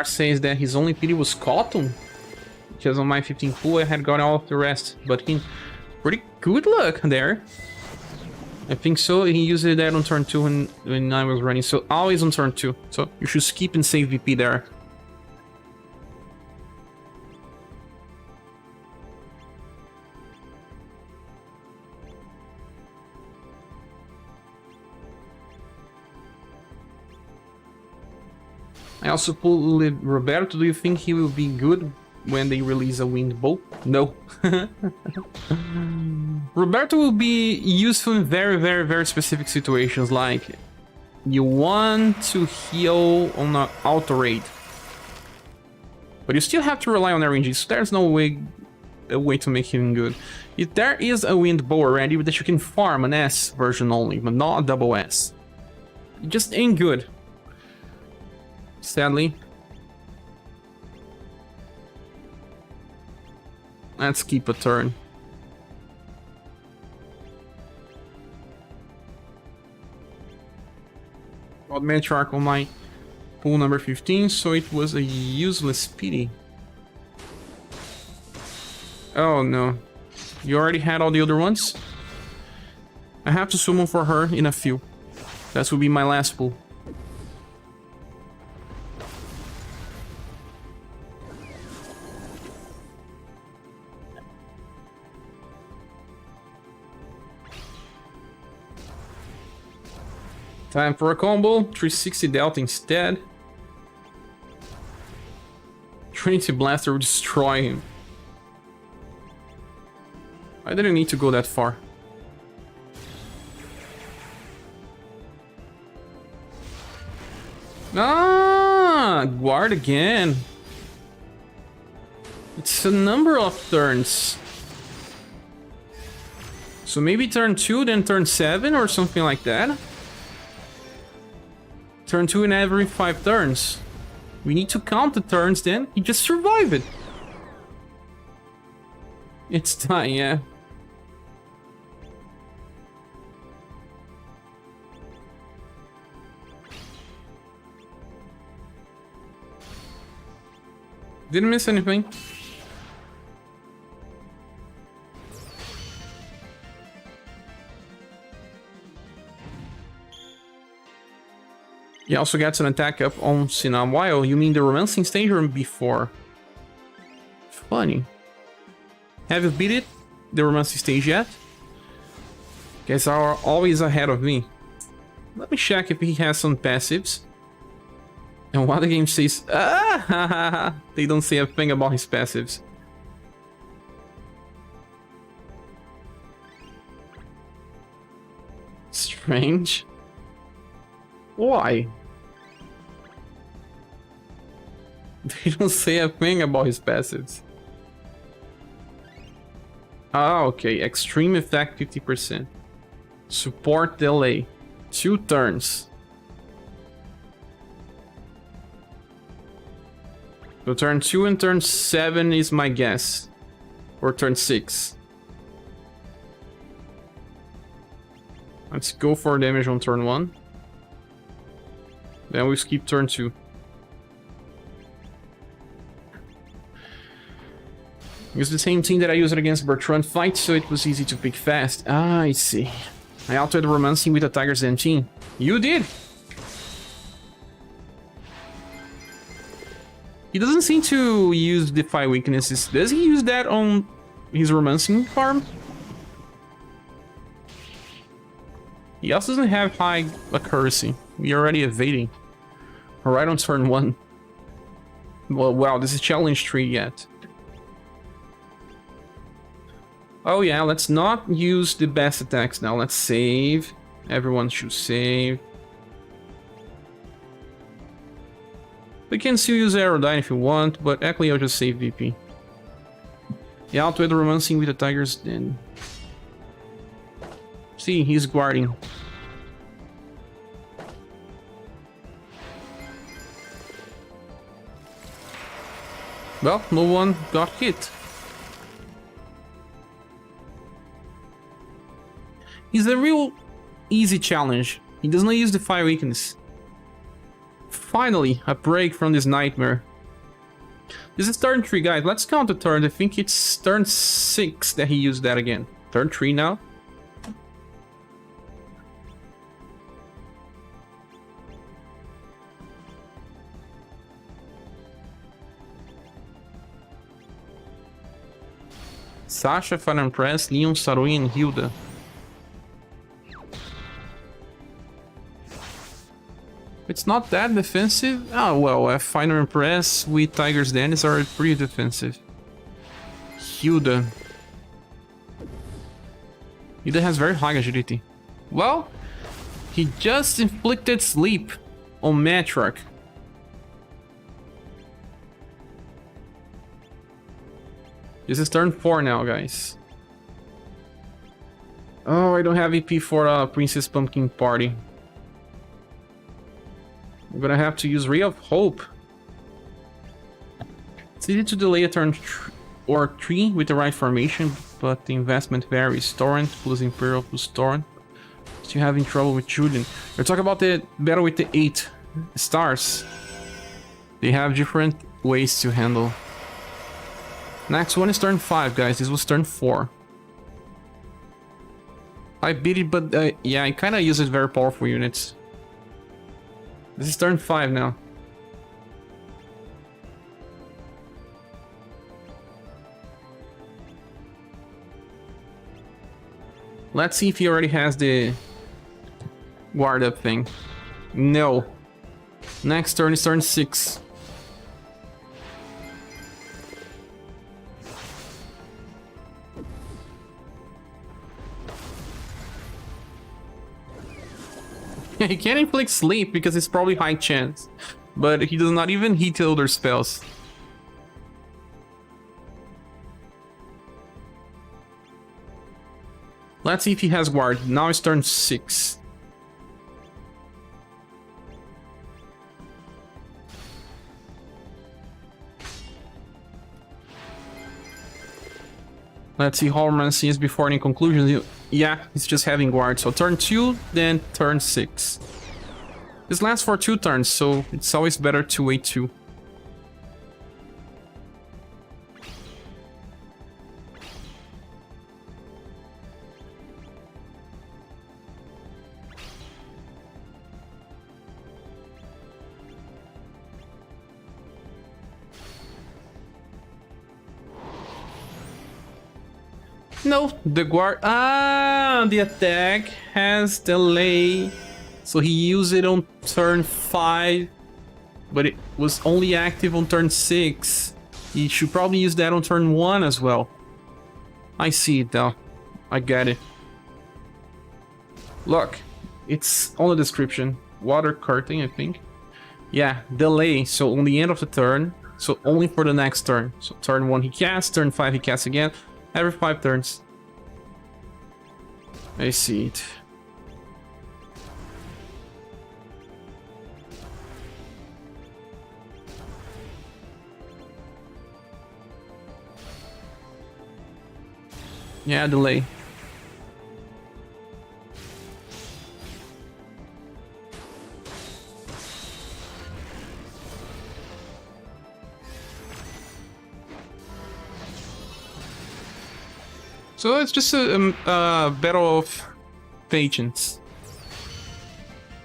Says that his only pity was Cotton, because on my 15 pool I had got all of the rest, but he pretty good luck there. I think so. He used that on turn 2 when I was running, so always on turn 2. So you should skip and save VP there. I also pulled Roberto. Do you think he will be good when they release a wind bow? No. Roberto will be useful in very, very, very specific situations, like you want to heal on an auto raid, but you still have to rely on RNG, so there's no way a way to make him good. If there is a wind bow already that you can farm an S version only, but not a double S, it just ain't good. Sadly. Let's keep a turn. Got Matriarch on my pool number 15, so it was a useless pity. Oh no. You already had all the other ones? I have to summon for her in a few. That will be my last pool. Time for a combo. 360 Delta instead. Trinity Blaster will destroy him. I didn't need to go that far. Ah, guard again. It's a number of turns. So maybe turn 2, then turn 7 or something like that. Turn 2 in every 5 turns. We need to count the turns then. He just survived it. It's time, yeah. Didn't miss anything. He also gets an attack up on Sinam. While you mean the romancing stage or before? Funny. Have you beat it? The romancing stage yet? Guys are always ahead of me. Let me check if he has some passives. And what the game says, they don't say a thing about his passives. Strange. Why? They don't say a thing about his passives. Ah, okay. Extreme effect 50%. Support delay. 2 turns. So turn 2 and turn 7 is my guess. Or turn 6. Let's go for damage on turn 1. Then we skip turn 2. Use the same team that I used against Bertrand fight, so it was easy to pick fast. Ah, I see. I altered romancing with a Tiger Zen team. You did! He doesn't seem to use Defy Weaknesses. Does he use that on his romancing farm? He also doesn't have high accuracy. We're already evading. Right on turn 1. Well, wow, this is challenge 3 yet. Oh yeah, let's not use the best attacks now. Let's save. Everyone should save. We can still use Aerodyne if you want, but actually I'll just save VP. Yeah, I'll do the romancing with the tigers then. See, he's guarding. Well, no one got hit. He's a real easy challenge. He does not use the fire weakness. Finally, a break from this nightmare. This is turn 3, guys. Let's count the turns. I think it's turn 6 that he used that again. Turn 3 now. Sasha, Fire and Press, Leon, Saroi, and Hilda. It's not that defensive. Oh well, Fire and Press with Tiger's Dennis are pretty defensive. Hilda. Hilda has very high agility. Well, he just inflicted sleep on Matriarch. This is turn 4 now, guys. Oh, I don't have EP for Princess Pumpkin Party. I'm gonna have to use Ray of Hope. It's easy to delay a turn or 3 with the right formation, but the investment varies. Torrent plus Imperial plus Torrent. Still having trouble with Julian. We're talking about the battle with the 8 stars. They have different ways to handle. Next one is turn 5, guys. This was turn 4. I beat it, but yeah, I kind of use it very powerful units. This is turn 5 now. Let's see if he already has the guard up thing. No. Next turn is turn 6. He can't inflict sleep because it's probably high chance, but he does not even hit other spells. Let's see if he has guard. Now it's turn 6. Let's see how Romancing is before any conclusions. Yeah, he's just having guard. So turn 2, then turn 6. This lasts for 2 turns, so it's always better to wait 2. No, the guard. Ah, the attack has delay. So he used it on turn 5, but it was only active on turn 6. He should probably use that on turn 1 as well. I see it now. I get it. Look, it's on the description. Water curtain, I think. Yeah, delay. So on the end of the turn. So only for the next turn. So turn 1 he casts, turn 5 he casts again. Every 5 turns. I see it. Yeah, delay. So it's just a battle of patience.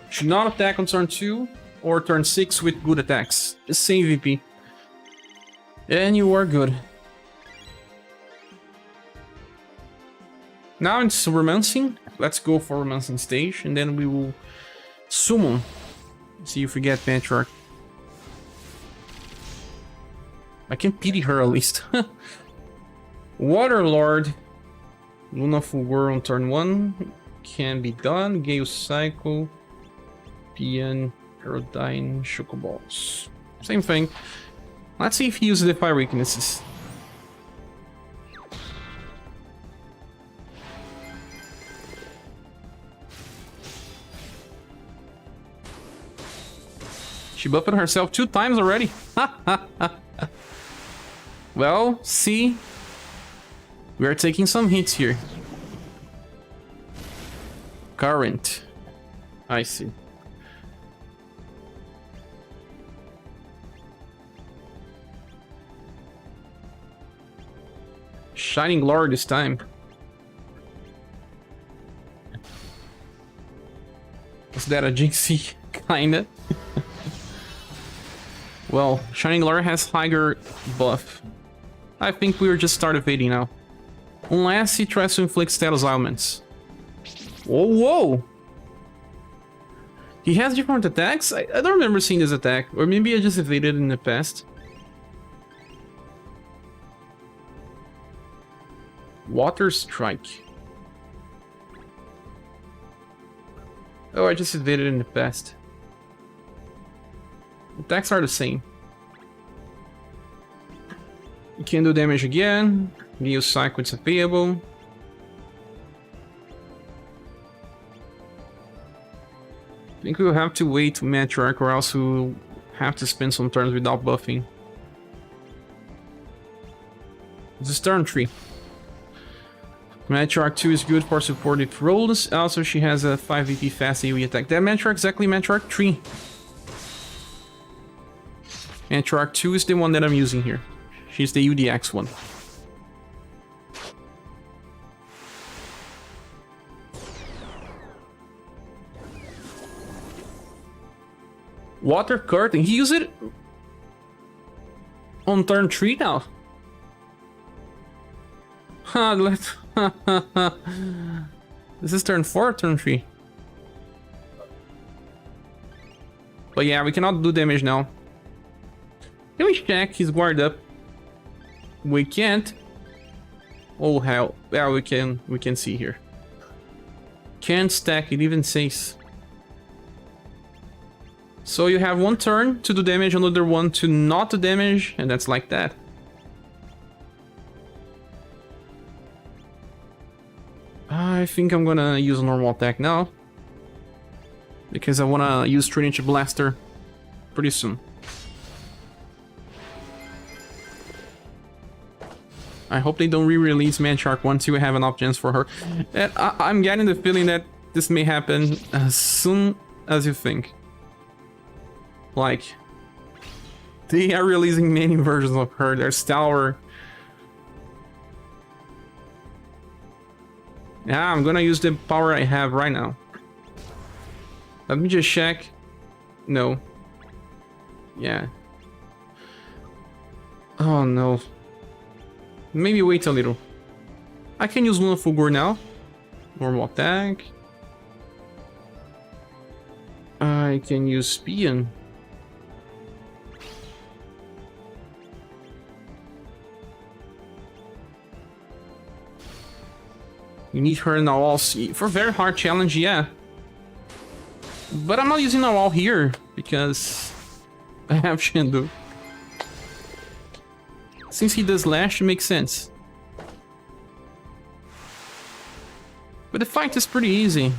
Should not attack on turn 2 or turn 6 with good attacks. Just same VP. And you are good. Now it's Romancing. Let's go for Romancing stage and then we will summon. See if we get Patriarch. I can pity her at least. Waterlord. Luna Fulgor on turn 1 can be done. Gale Cycle, Pian, Aerodyne, Chocoballs. Same thing. Let's see if he uses the fire weaknesses. She buffed herself 2 times already. Well, see, we are taking some hits here. Current. I see. Shining Glory this time. Was that a Jinxie? Kinda. Well, Shining Glory has higher buff. I think we're just start evading now. Unless he tries to inflict status ailments. Whoa, whoa! He has different attacks? I don't remember seeing this attack. Or maybe I just evaded in the past. Water Strike. Oh, I just evaded in the past. Attacks are the same. You can do damage again. Gale Cycle is available. I think we'll have to wait to Matriarch or else we'll have to spend some turns without buffing. This is turn 3. Matriarch 2 is good for supported rolls. Also, she has a 5 VP fast AoE attack. That Matriarch exactly Matriarch 3. Matriarch 2 is the one that I'm using here. She's the UDX one. Water Curtain. He used it on turn 3 now. This is turn 4 or turn 3? But yeah, we cannot do damage now. Can we check his guard up? We can't. Oh hell. Yeah, we can see here. Can't stack, it even says. So you have 1 turn to do damage, another 1 to not do damage, and that's like that. I think I'm gonna use a normal attack now. Because I wanna use Trinity Blaster pretty soon. I hope they don't re-release Matriarch once you have enough gems for her. And I'm getting the feeling that this may happen as soon as you think. Like, they are releasing many versions of her. There's Tower. Yeah, I'm gonna use the power I have right now. Let me just check. No. Yeah. Oh no. Maybe wait a little. I can use Luna Fulgor now. Normal attack. I can use Spion. You need her in the wall. For a very hard challenge, yeah. But I'm not using the wall here because I have Shendu. Since he does Lash, it makes sense. But the fight is pretty easy.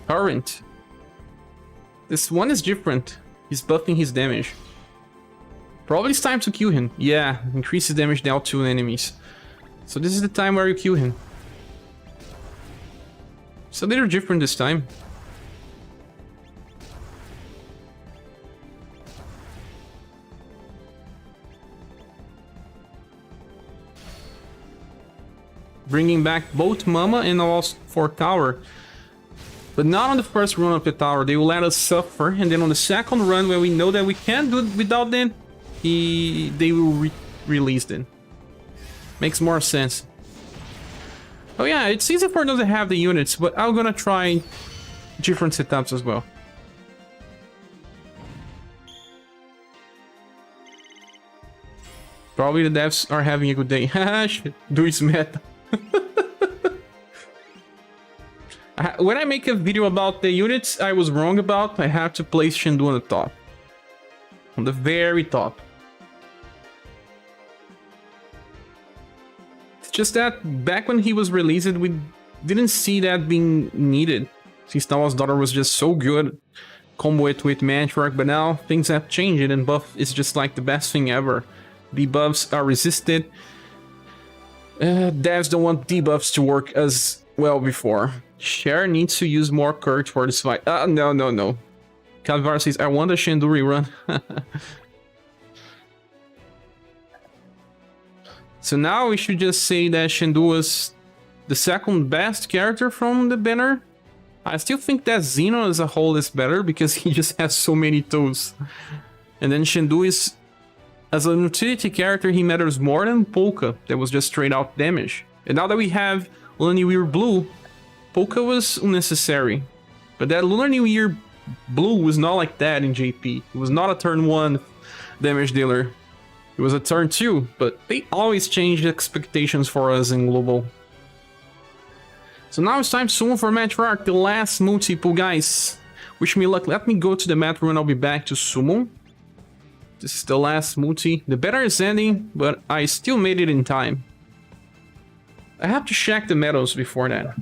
Current. This one is different. He's buffing his damage. Probably it's time to kill him. Yeah, increases damage dealt to enemies. So this is the time where you kill him. It's a little different this time. Bringing back both Mama and also for Tower. But not on the first run of the Tower. They will let us suffer. And then on the second run, when we know that we can't do it without them, they will release them. Makes more sense. Oh yeah, it's easy for them to have the units, but I'm gonna try different setups as well. Probably the devs are having a good day. Do his meta. When I make a video about the units I was wrong about, I have to place Shendu on the top. On the very top. It's just that back when he was released, we didn't see that being needed. Since Nawa's daughter was just so good. Combo it with Matriarch, but now things have changed and buff is just like the best thing ever. Debuffs are resisted. Devs don't want debuffs to work as well before. Cher needs to use more courage for this fight. No. Calvar says, I want a Shendu rerun. So now we should just say that Shendu was the second best character from the banner. I still think that Xeno as a whole is better because he just has so many tools. And then Shendu is, as an utility character, he matters more than Polka, that was just straight out damage. And now that we have Lunar New Year Blue, Polka was unnecessary. But that Lunar New Year Blue was not like that in JP. It was not a turn 1 damage dealer. It was a turn 2, but they always change expectations for us in Global. So now it's time to summon for Matriarch, the last multiple, guys. Wish me luck. Let me go to the mat room and I'll be back to summon. This is the last multi. The banner is ending, but I still made it in time. I have to check the medals before that.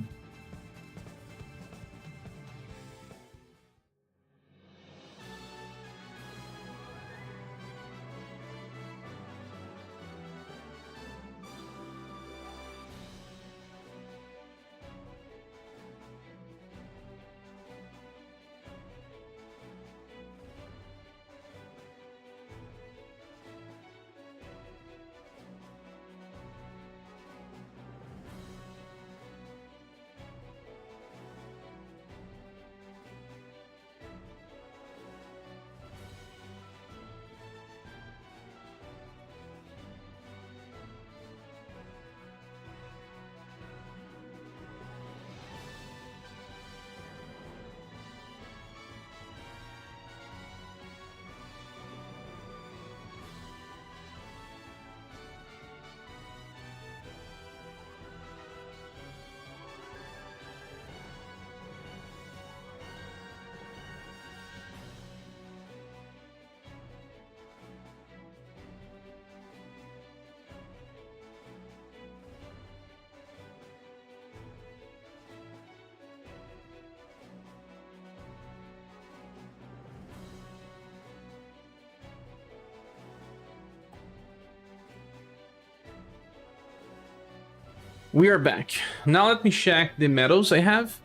We are back. Now let me check the medals I have.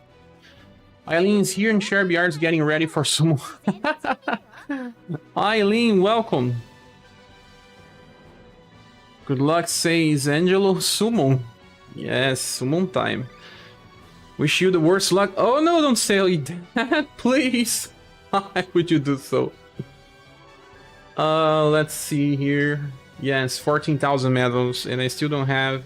Eileen's here and ScherBR is getting ready for summon. Eileen, welcome. Good luck, says Angelo. Summon. Yes, summon time. Wish you the worst luck. Oh no, don't say that, please. Why would you do so? Let's see here. Yes, 14,000 medals, and I still don't have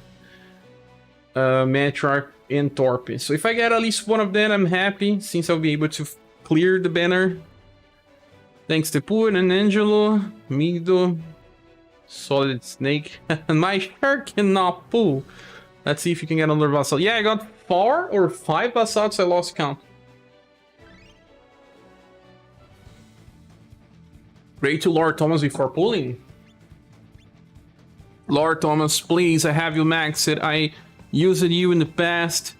Matriarch and Torpe. So if I get at least one of them, I'm happy, since I'll be able to clear the banner. Thanks to Pur and Angelo, Migdo, Solid Snake. My shark cannot pull. Let's see if you can get another Vassal. Yeah, I got 4 or 5 Vassals, I lost count. Pray to Lord Thomas before pulling. Lord Thomas, please, I have you maxed. I used you in the past.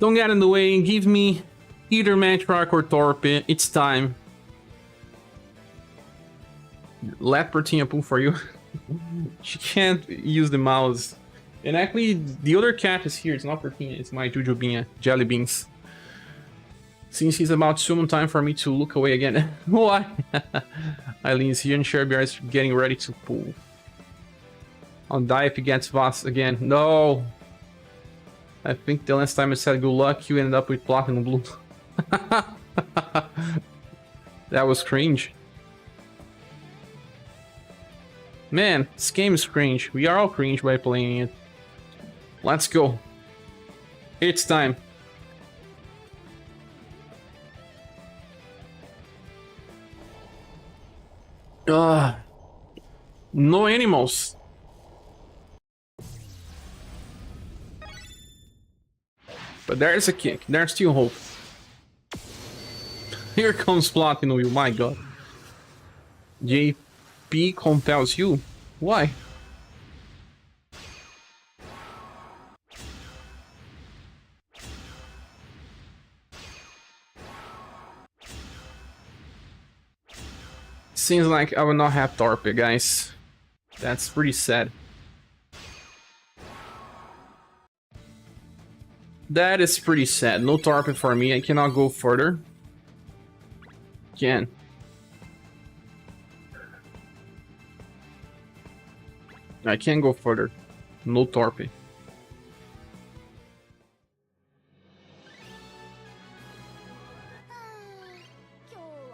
Don't get in the way. Give me either Matriarch or Torpe. It's time. Let Bertina pull for you. She can't use the mouse. And actually, the other cat is here. It's not Bertina. It's my Jujubinha, Jelly Beans. Since he's about summon time for me to look away again. Why? Eileen's here and ScherBR is getting ready to pull. I'll die if he gets Voss again. No! I think the last time I said good luck, you ended up with Platinum Blue. That was cringe. Man, this game is cringe. We are all cringe by playing it. Let's go. It's time. No animals. But there's a kick. There's still hope. Here comes Platinum Wheel. My god. JP compels you. Why? Seems like I will not have Torpe, guys. That's pretty sad. That is pretty sad. No Torpe for me. I cannot go further. Can. I can't go further. No Torpe.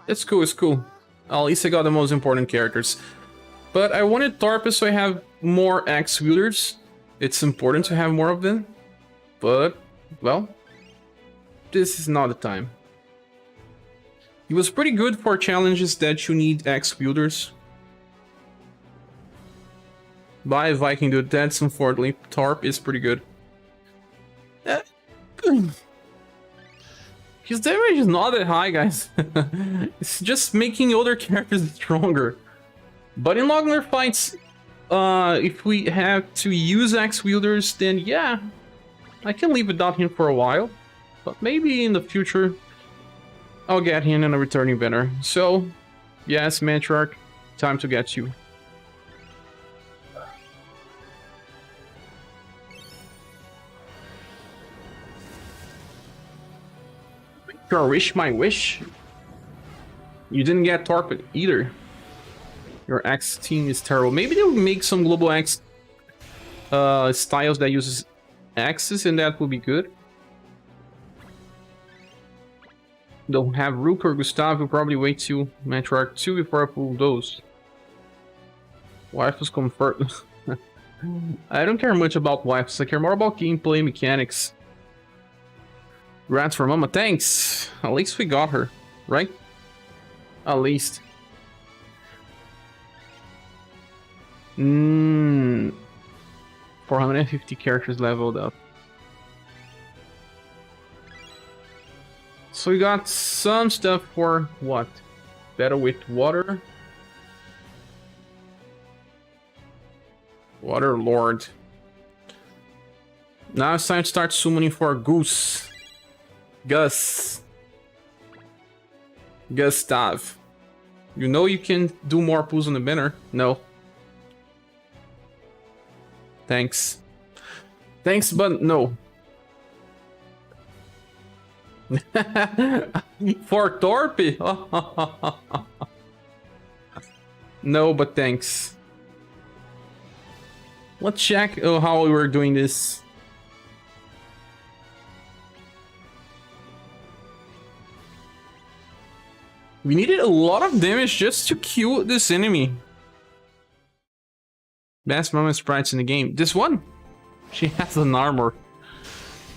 It's cool, it's cool. At least I got the most important characters. But I wanted Torpe so I have more X-wielders. It's important to have more of them. But, well, this is not the time. It was pretty good for challenges that you need X-wielders. Bye, Viking dude. That's unfortunately. Torpe is pretty good. His damage is not that high, guys. It's just making other characters stronger. But in longer fights, if we have to use X-wielders, then yeah, I can live without him for a while. But maybe in the future, I'll get him in a returning banner. So, yes, Matriarch, time to get you. Your wish, my wish. You didn't get Torpe either. Your X team is terrible. Maybe they'll make some global X styles that uses X's, and that will be good. They'll have Rook or Gustav. Will probably wait till Matriarch 2 before I pull those. Waifus comfort. I don't care much about waifus. I care more about gameplay mechanics. Rats for Mama, thanks! At least we got her, right? At least. 450 characters leveled up. So we got some stuff for what? Battle with water. Water Lord. Now it's time to start summoning for Goose. Gustav. You know you can do more pulls on the banner? No. Thanks. Thanks, but no. For Torpe? No, but thanks. Let's check how we were doing this. We needed a lot of damage just to kill this enemy. Best Mama sprites in the game. This one! She has an armor.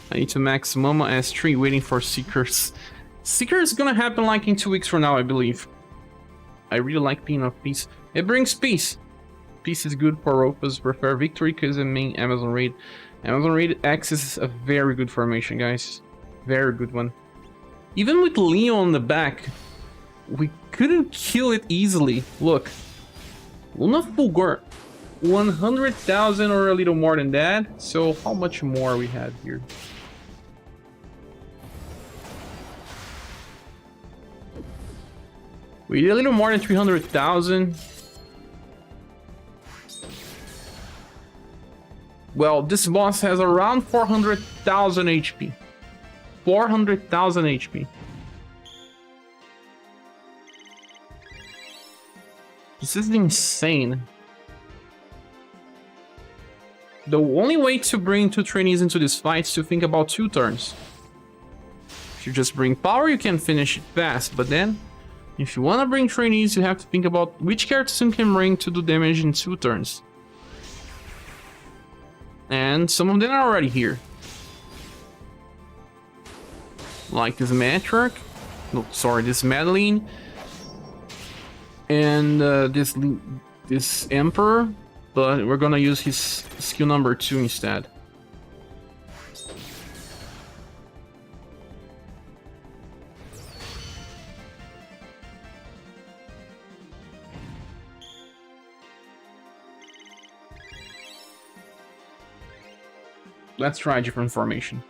I need to max Mama S3 waiting for Seekers. Seeker is gonna happen like in 2 weeks from now, I believe. I really like being of peace. It brings peace. Peace is good for Ropers. Prefer victory because the main Amazon raid. Amazon raid X is a very good formation, guys. Very good one. Even with Leon on the back, we couldn't kill it easily. Look. Luna Fulgor. 100,000 or a little more than that. So how much more we have here? We did a little more than 300,000. Well, this boss has around 400,000 HP. 400,000 HP. This is insane. The only way to bring 2 trainees into this fight is to think about 2 turns. If you just bring power, you can finish it fast, but then, if you want to bring trainees, you have to think about which characters you can bring to do damage in 2 turns. And some of them are already here. Like this Matriarch. No, sorry, this Madeline. And this this Emperor, but we're gonna use his skill number 2 instead. Let's try a different formation.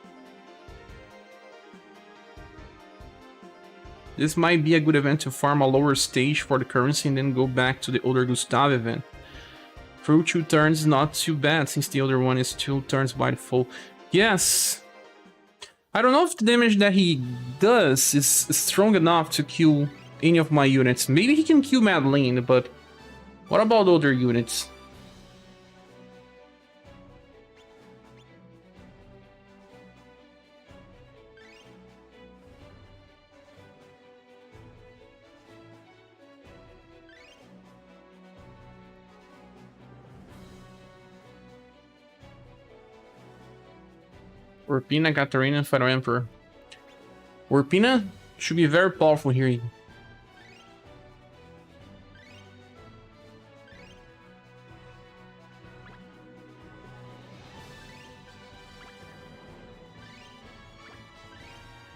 This might be a good event to farm a lower stage for the currency and then go back to the older Gustav event. Through 2 turns is not too bad, since the other one is 2 turns by default. Yes! I don't know if the damage that he does is strong enough to kill any of my units. Maybe he can kill Madeline, but what about other units? Urpina, Katarina, Fire Emperor. Urpina should be very powerful here.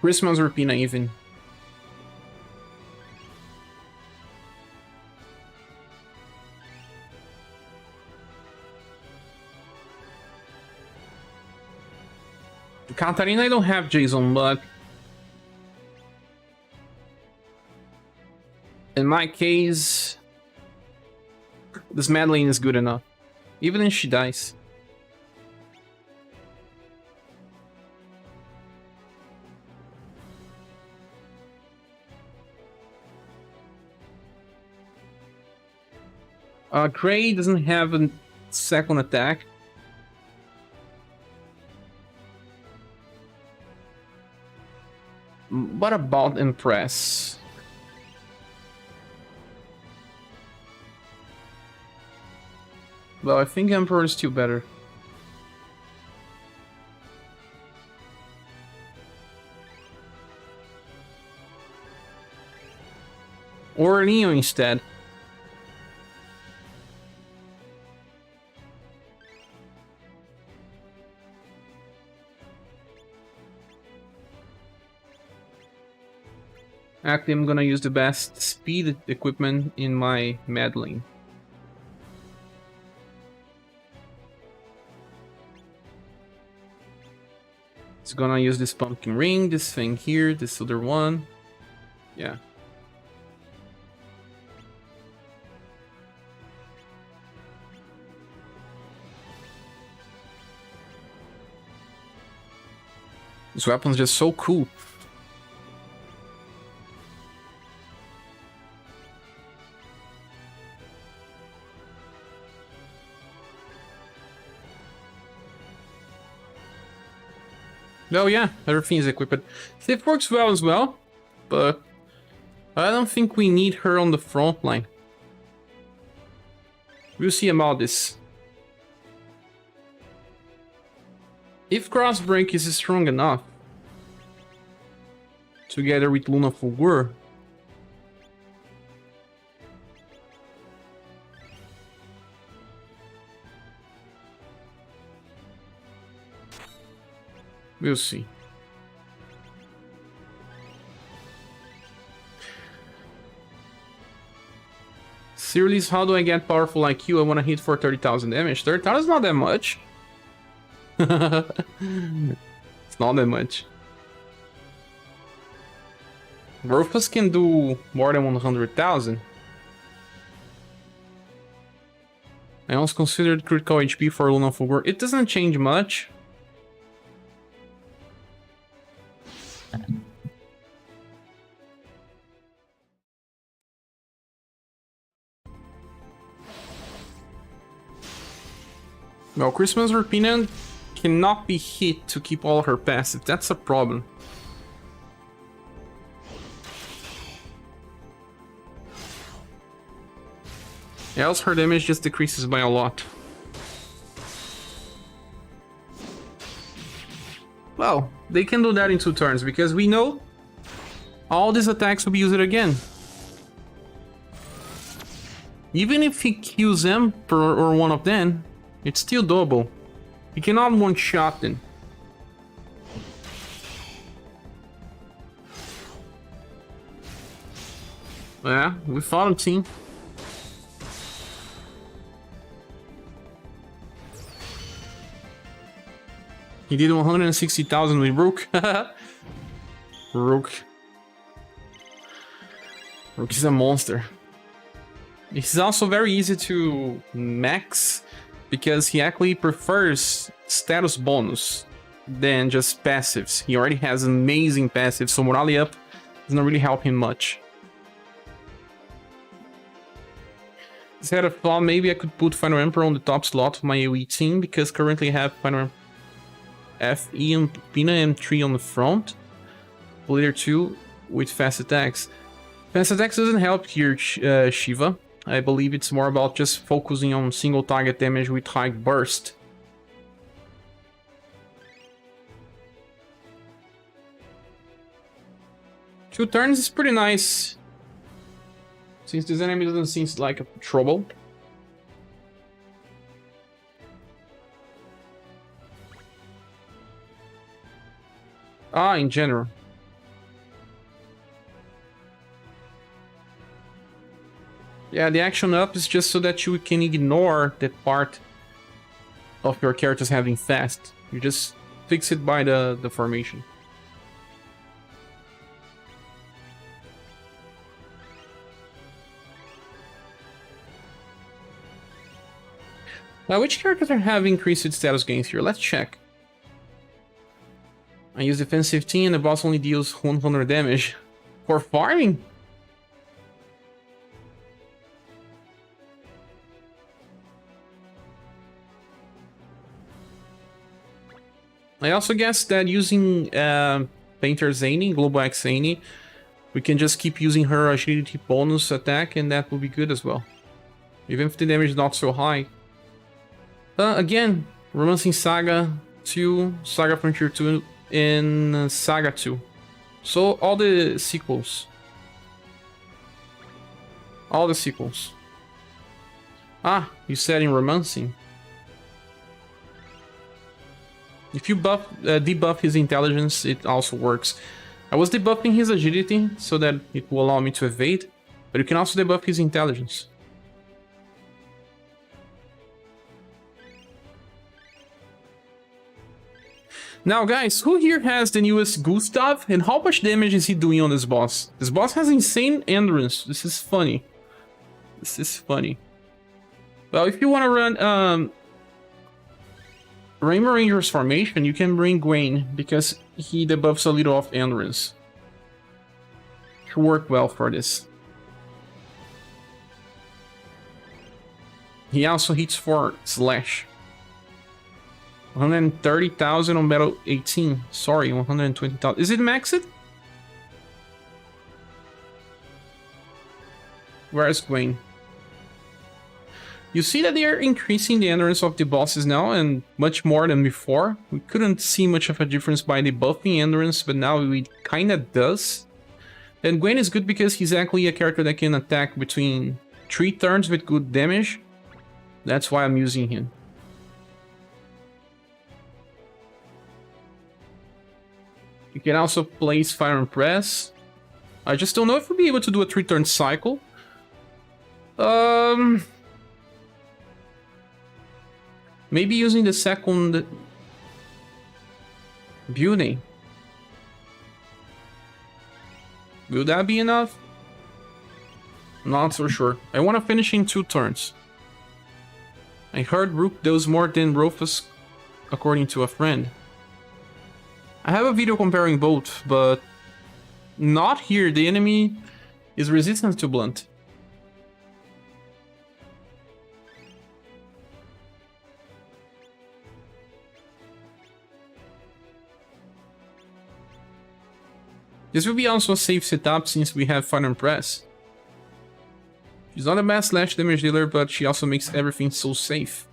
Christmas Urpina even. Katarina, I don't have Jason, but in my case, this Madeline is good enough, even if she dies. Gray doesn't have a second attack. What about Impress? Well, I think Emperor is still better. Or Neo instead. Actually, I'm gonna use the best speed equipment in my Madeline. It's gonna use this pumpkin ring, this thing here, this other one. Yeah. This weapon's just so cool. Oh yeah, everything is equipped. It works well as well, but I don't think we need her on the front line. We'll see about this. If Crossbreak is strong enough, together with Luna Fulgur, we'll see. Seriously, how do I get powerful like you? I want to hit for 30,000 damage. 30,000 is not that much. It's not that much. Rufus can do more than 100,000. I also considered critical HP for Luna Fulgur. It doesn't change much. Well, Christmas Rapina cannot be hit to keep all her passive. That's a problem. Else her damage just decreases by a lot. Well, they can do that in 2 turns, because we know all these attacks will be used again. Even if he kills Emperor or one of them, it's still double. He cannot one-shot them. Yeah, we fought him, team. He did 160,000 with Rook. Rook. Rook is a monster. He's also very easy to max because he actually prefers status bonus than just passives. He already has amazing passives, so morale up does not really help him much. Instead of thought, maybe I could put Final Emperor on the top slot of my AoE team because currently I have Final Emperor FE and Pina M3 on the front. Leader 2 with fast attacks. Fast attacks doesn't help here, Shiva. I believe it's more about just focusing on single target damage with high burst. Two turns is pretty nice, since this enemy doesn't seem like a trouble. Ah, in general. Yeah, the action up is just so that you can ignore that part of your characters having fast. You just fix it by the formation. Now, which characters are having increased status gains here? Let's check. I use defense 15 and the boss only deals 100 damage. For farming? I also guess that using Painter Zany, Global X Zany, we can just keep using her agility bonus attack and that will be good as well. Even if the damage is not so high. Again, Romancing Saga 2, Saga Frontier 2, and Saga 2. So all the sequels. All the sequels. Ah, you said in Romancing. If you debuff his intelligence, it also works. I was debuffing his agility so that it will allow me to evade, but you can also debuff his intelligence. Now guys, who here has the newest Gustav and how much damage is he doing on this boss? This boss has insane endurance. This is funny. This is funny. Well, if you want to run Rainbow Ranger's formation, you can bring Gwen because he debuffs a little of endurance. Should work well for this. He also hits for slash. 130,000 on battle 18. Sorry, 120,000. Is it maxed? Where's Gwen? You see that they are increasing the endurance of the bosses now and much more than before. We couldn't see much of a difference by debuffing endurance, but now we kinda does. And Gwen is good because he's actually a character that can attack between 3 turns with good damage. That's why I'm using him. You can also place Fire and Press. I just don't know if we'll be able to do a 3-turn cycle. Maybe using the second building. Will that be enough? Not so sure. I want to finish in 2 turns. I heard Rook does more than Rufus, according to a friend. I have a video comparing both, but not here. The enemy is resistant to blunt. This will be also a safe setup since we have Fire and Press. She's not a bad slash damage dealer, but she also makes everything so safe.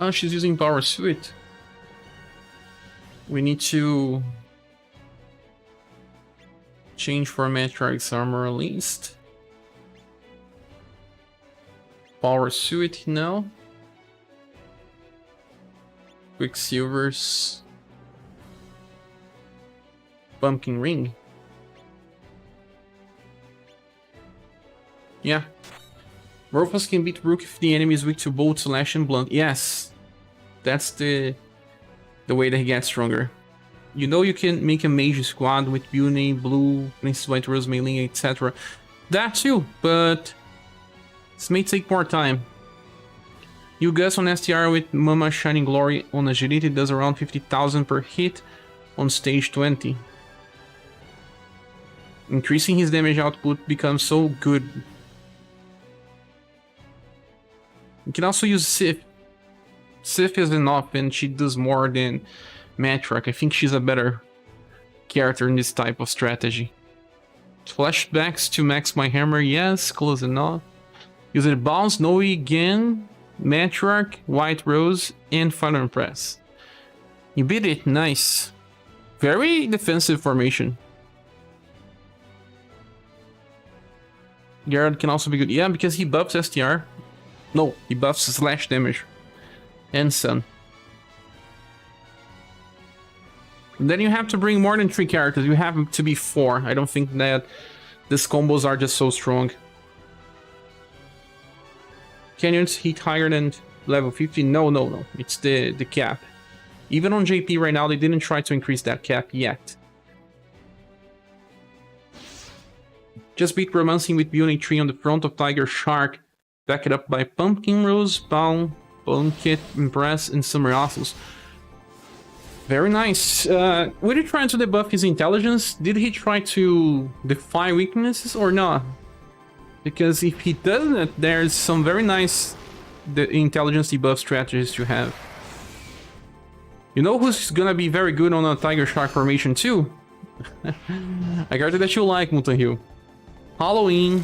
Oh, she's using Power Suit. We need to change for Matriarch's armor at least. Power Suit now. Quicksilver's Pumpkin Ring. Yeah. Morphos can beat Rook if the enemy is weak to Bolt, Slash, and Blunt. Yes. That's the way that he gets stronger. You know you can make a mage squad with Bune, Blue, Princess White Rose, Mei-Ling, etc. That too, but this may take more time. You Gus on STR with Mama Shining Glory on agility does around 50,000 per hit on stage 20. Increasing his damage output becomes so good. You can also use Sif. Sif is enough and she does more than Matriarch. I think she's a better character in this type of strategy. Flashbacks to max my hammer, yes, close enough. Use it bounce, Noe again, Matriarch, White Rose, and Final Impress. You beat it, nice. Very defensive formation. Gerard can also be good, yeah, because he buffs STR. No, he buffs slash damage. And Sun. Then you have to bring more than 3 characters. You have to be 4. I don't think that these combos are just so strong. Canyons hit higher than level 50? No. It's the cap. Even on JP right now, they didn't try to increase that cap yet. Just beat Romancing with Bune Tree on the front of Tiger Shark. Back it up by Pumpkin Rose, Baum, Blanket, Impress, and Summer Oscils. Very nice. Were he trying to debuff his intelligence? Did he try to defy weaknesses or not? Because if he doesn't, there's some very nice intelligence debuff strategies to have. You know who's gonna be very good on a Tiger Shark formation too? I got that you like, Mutant Hill. Halloween.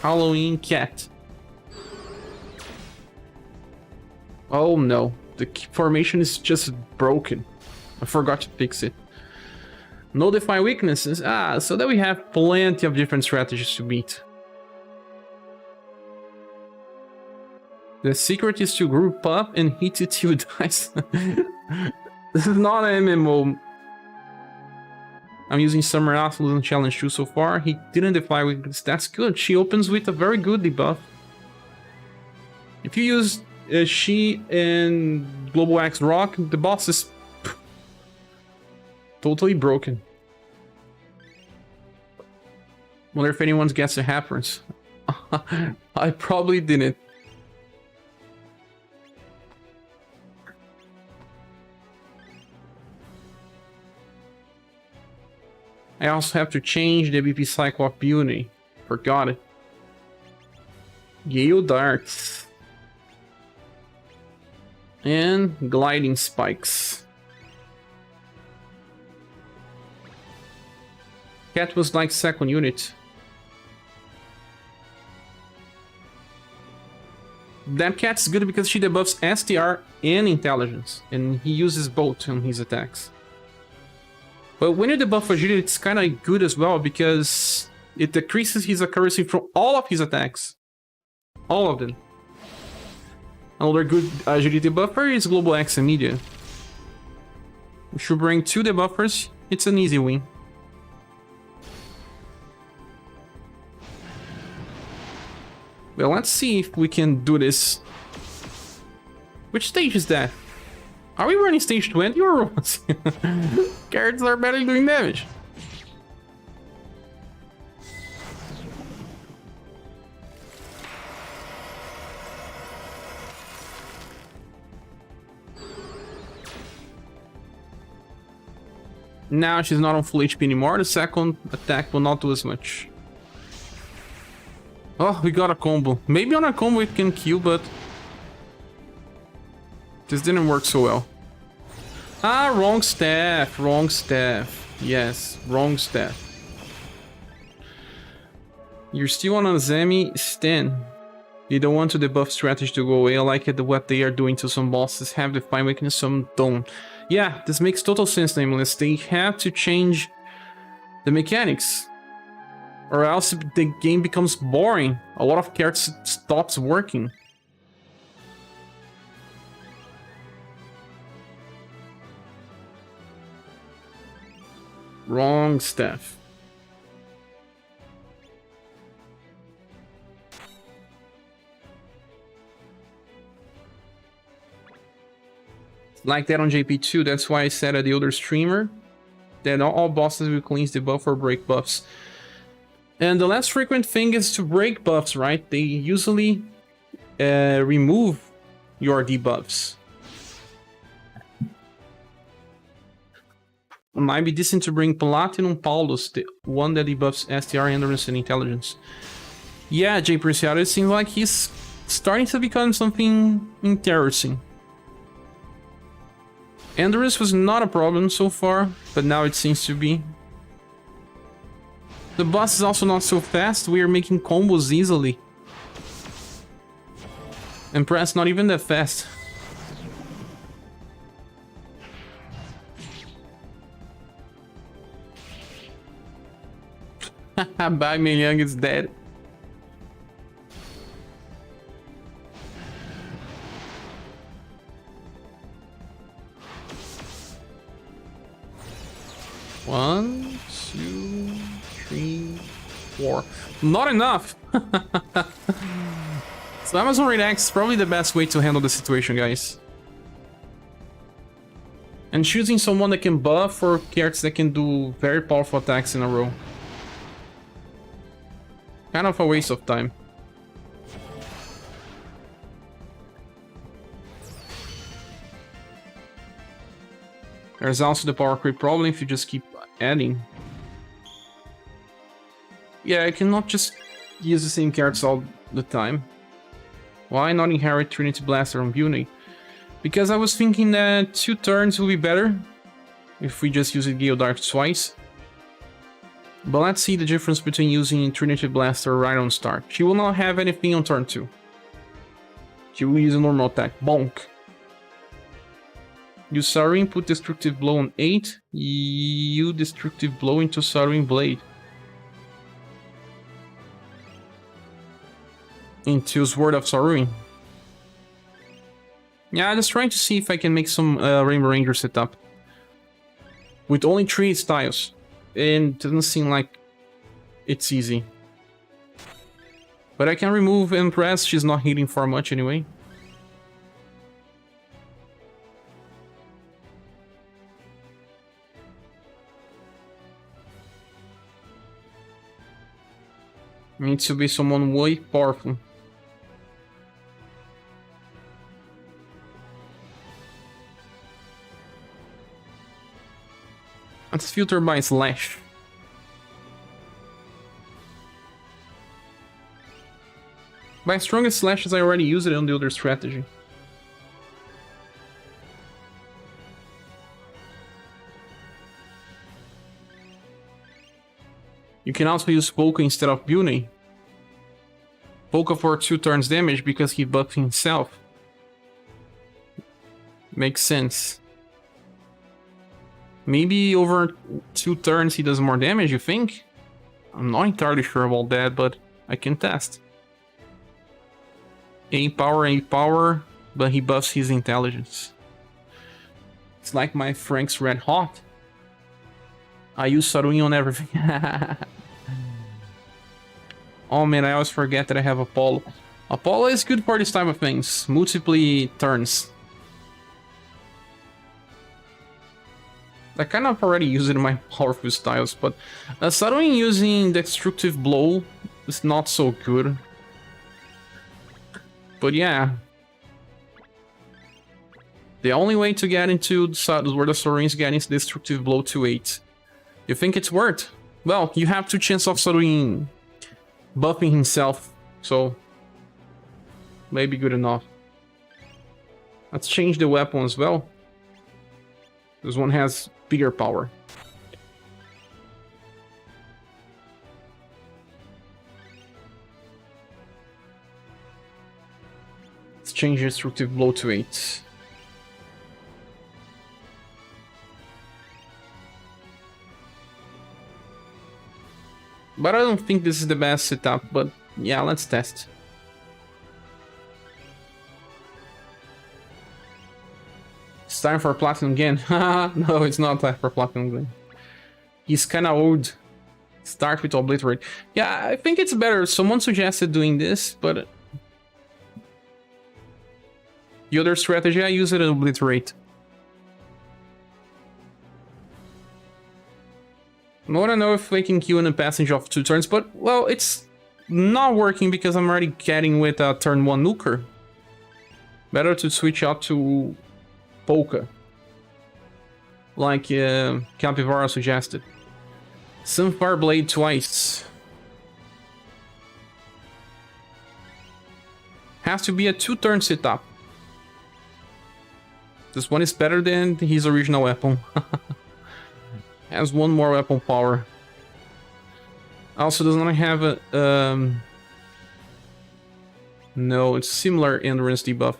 Halloween Cat. Oh no, the formation is just broken. I forgot to fix it. No define weaknesses. So that we have plenty of different strategies to beat. The secret is to group up and hit it till it dies. This is not an MMO. I'm using Summer Oscils on Challenge 2 so far. He didn't defy weakness. That's good. She opens with a very good debuff. If you use she and Global Axe Rock, the boss is totally broken. Wonder if anyone gets the happens. I probably didn't. I also have to change the BP cycle of Bune. Forgot it. Gale Darts. And Gliding Spikes. Cat was like second unit. That cat's good because she debuffs STR and intelligence. And he uses both on his attacks. But when you debuff agility, it's kind of good as well because it decreases his accuracy from all of his attacks. All of them. Another good agility buffer is Global Axe Media. We should bring 2 debuffers. It's an easy win. Well, let's see if we can do this. Which stage is that? Are we running stage 20 or what? Carrots are barely doing damage. Now she's not on full HP anymore. The second attack will not do as much. Oh, we got a combo. Maybe on a combo it can kill, but this didn't work so well. Ah, wrong staff. Wrong staff. Yes, wrong staff. You're still on a Zemi Sten. They don't want to debuff strategy to go away. I like it what they are doing to some bosses. Have defined weakness, some don't. Yeah, this makes total sense, Nameless. They have to change the mechanics, or else the game becomes boring. A lot of characters stops working. Wrong staff. Like that on JP2, that's why I said at the older streamer that not all bosses will cleanse the buff or break buffs. And the less frequent thing is to break buffs, right? They usually remove your debuffs. It might be decent to bring Platinum Paulus, the one that debuffs STR, Endurance, and Intelligence. Yeah, J. Preciado, it seems like he's starting to become something interesting. Endurance was not a problem so far, but now it seems to be. The boss is also not so fast. We are making combos easily. And Press not even that fast. Bye, Young is dead. One, two, three, four. Not enough! So Amazon Redax is probably the best way to handle the situation, guys. And choosing someone that can buff or characters that can do very powerful attacks in a row. Kind of a waste of time. There's also the power creep problem if you just keep adding. Yeah, I cannot just use the same cards all the time. Why not inherit Trinity Blaster on Beauty? Because I was thinking that 2 turns will be better if we just use it Gale Dark twice. But let's see the difference between using Trinity Blaster right on start. She will not have anything on turn 2. She will use a normal attack. Bonk. Use Sarin, put Destructive Blow on 8. You Destructive Blow into Sarin Blade. Into Sword of Saruin. Yeah, I'm just trying to see if I can make some Rainbow Ranger setup. With only 3 styles. And it doesn't seem like it's easy. But I can remove Empress, she's not hitting for much anyway. Needs to be someone way powerful. Let's filter by Slash. By strongest slashes, I already used it on the other strategy. You can also use Polka instead of Beauty. Polka for 2 turns damage because he buffed himself. Makes sense. Maybe over 2 turns he does more damage, you think? I'm not entirely sure about that, but I can test. 8 power, but he buffs his intelligence. It's like my Frank's Red Hot. I use Saruin on everything. Oh man, I always forget that I have Apollo. Apollo is good for this type of things. Multiple turns. I kind of already use it in my powerful styles, but Saruin using Destructive Blow is not so good. But yeah. The only way to get into where the Saruin is getting is Destructive Blow to 8. You think it's worth? Well, you have 2 chances of Saruin buffing himself, so maybe good enough. Let's change the weapon as well. This one has bigger power. change destructive blow to 8. But I don't think this is the best setup, but yeah, let's test. It's time for Platinum again. No, it's not time for Platinum again. He's kinda old. Start with Obliterate. Yeah, I think it's better. Someone suggested doing this, but the other strategy I use it at Obliterate. I wanna know if we can kill in a passage of 2 turns, but well, it's not working because I'm already getting with a turn 1 nuker. Better to switch out to Polka, like Capivara suggested. Sunfire Blade twice. Has to be a 2-turn setup. This one is better than his original weapon. Has 1 more weapon power. Also does not have a... No, it's similar endurance debuff.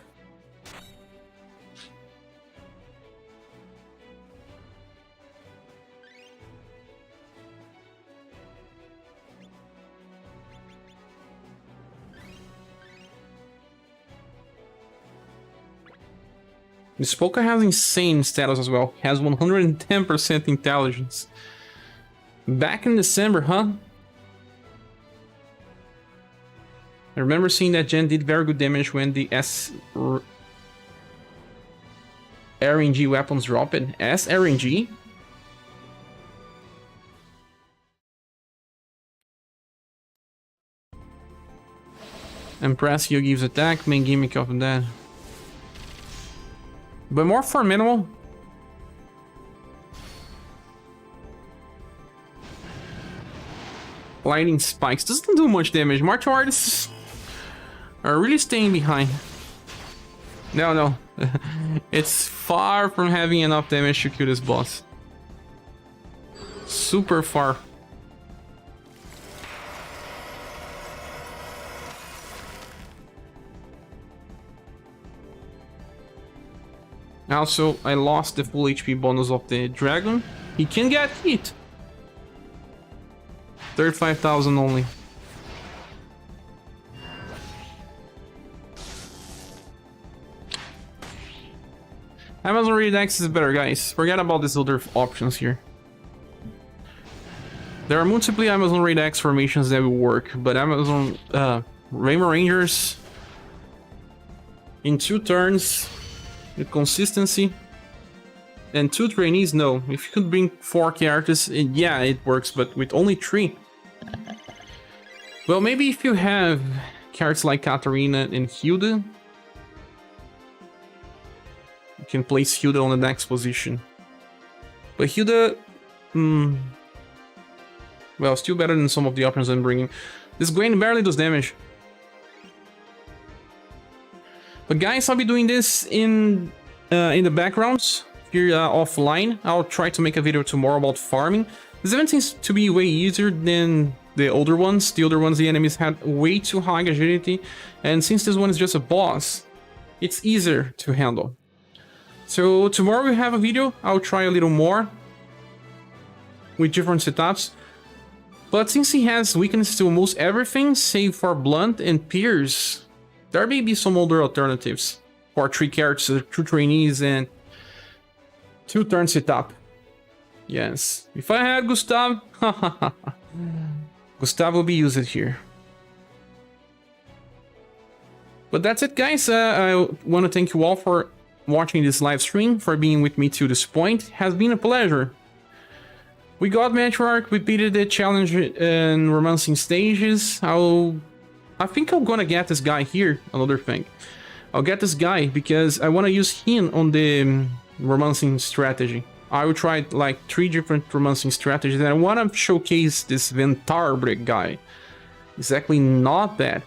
This Polka has insane status as well. Has 110% intelligence. Back in December, huh? I remember seeing that Gen did very good damage when the RNG weapons dropped. RNG? Impressio gives attack, main gimmick of that. But more formidable. Lightning spikes doesn't do much damage. Martial artists are really staying behind. No. It's far from having enough damage to kill this boss. Super far. Also, I lost the full HP bonus of the dragon. He can get hit. 35,000 only. Amazon Redux is better, guys. Forget about these other options here. There are multiple Amazon Redux formations that will work, but Amazon Rainbow Rangers in 2 turns with consistency and 2 trainees, no. If you could bring 4 characters, yeah, it works, but with only 3. Well, maybe if you have characters like Katarina and Hilda, you can place Hilda on the next position. But Hilda, well, still better than some of the options I'm bringing. This Gwen barely does damage. But guys, I'll be doing this in the backgrounds here offline. I'll try to make a video tomorrow about farming. This event seems to be way easier than the older ones. The older ones, the enemies had way too high agility, and since this one is just a boss, it's easier to handle. So tomorrow we have a video. I'll try a little more with different setups. But since he has weakness to almost everything, save for Blunt and Pierce, there may be some other alternatives for 3 characters, 2 trainees, and 2 turn setup. Yes, if I had Gustav, Gustav will be used here. But that's it, guys. I want to thank you all for watching this live stream, for being with me to this point. It has been a pleasure. We got Matriarch, we beat the challenge in romancing stages. I think I'm gonna get this guy here, another thing. I'll get this guy because I want to use him on the romancing strategy. I will try like 3 different romancing strategies, and I want to showcase this Ventarbrick guy. Exactly, not bad.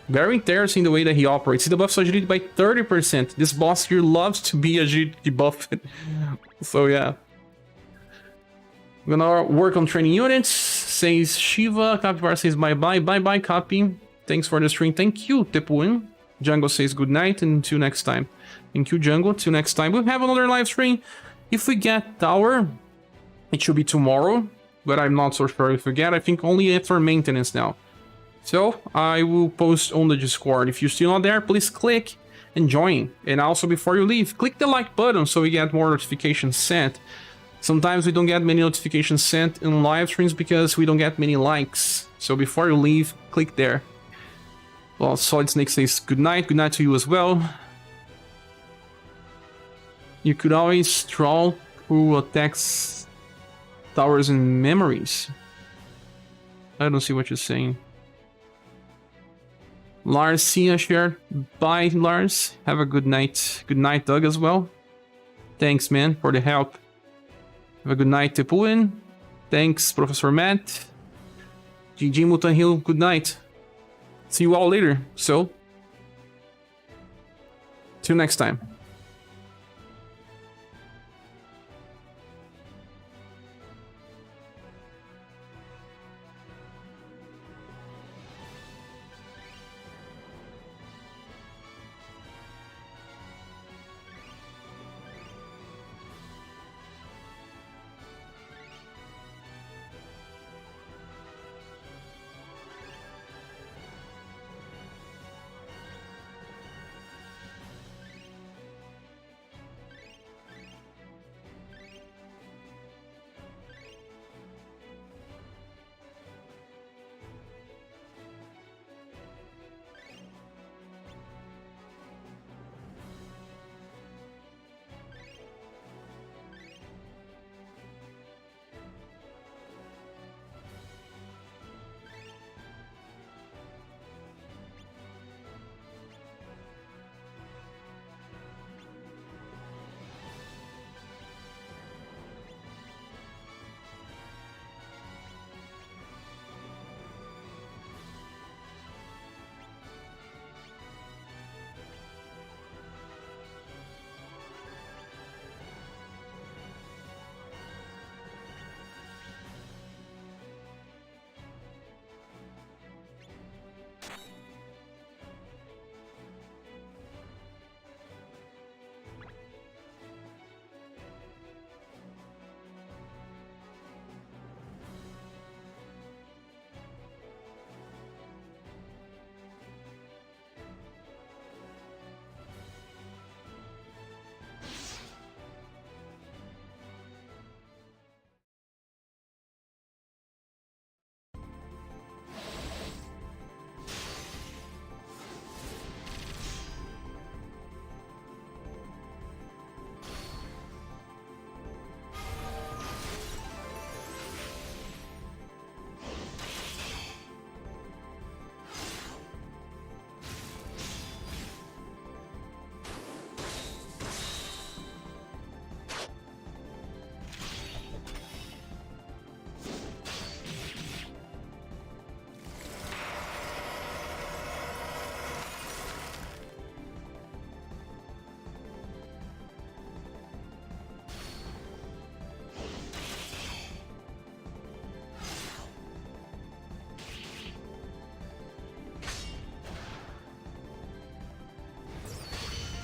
Very interesting the way that he operates. He debuffs agility by 30%. This boss here loves to be agility buffed. So yeah. I'm gonna work on training units, says Shiva. Capivara says bye-bye. Bye-bye, Capi. Thanks for the stream. Thank you, Tepuin. Jungle says good night and until next time. Thank you, Jungle. Till next time. We'll have another live stream. If we get Tower, it should be tomorrow, but I'm not so sure if we get. I think only after maintenance now. So I will post on the Discord. If you're still not there, please click and join. And also before you leave, click the like button so we get more notifications sent. Sometimes we don't get many notifications sent in live streams because we don't get many likes. So before you leave, click there. Well, Solid Snake says good night to you as well. You could always troll who attacks towers and memories. I don't see what you're saying. Lars, see you, shared. Bye, Lars. Have a good night. Good night, Doug, as well. Thanks, man, for the help. Have a good night, Tepuin. Thanks, Professor Matt. GG Mutant Hill, good night. See you all later. So, till next time.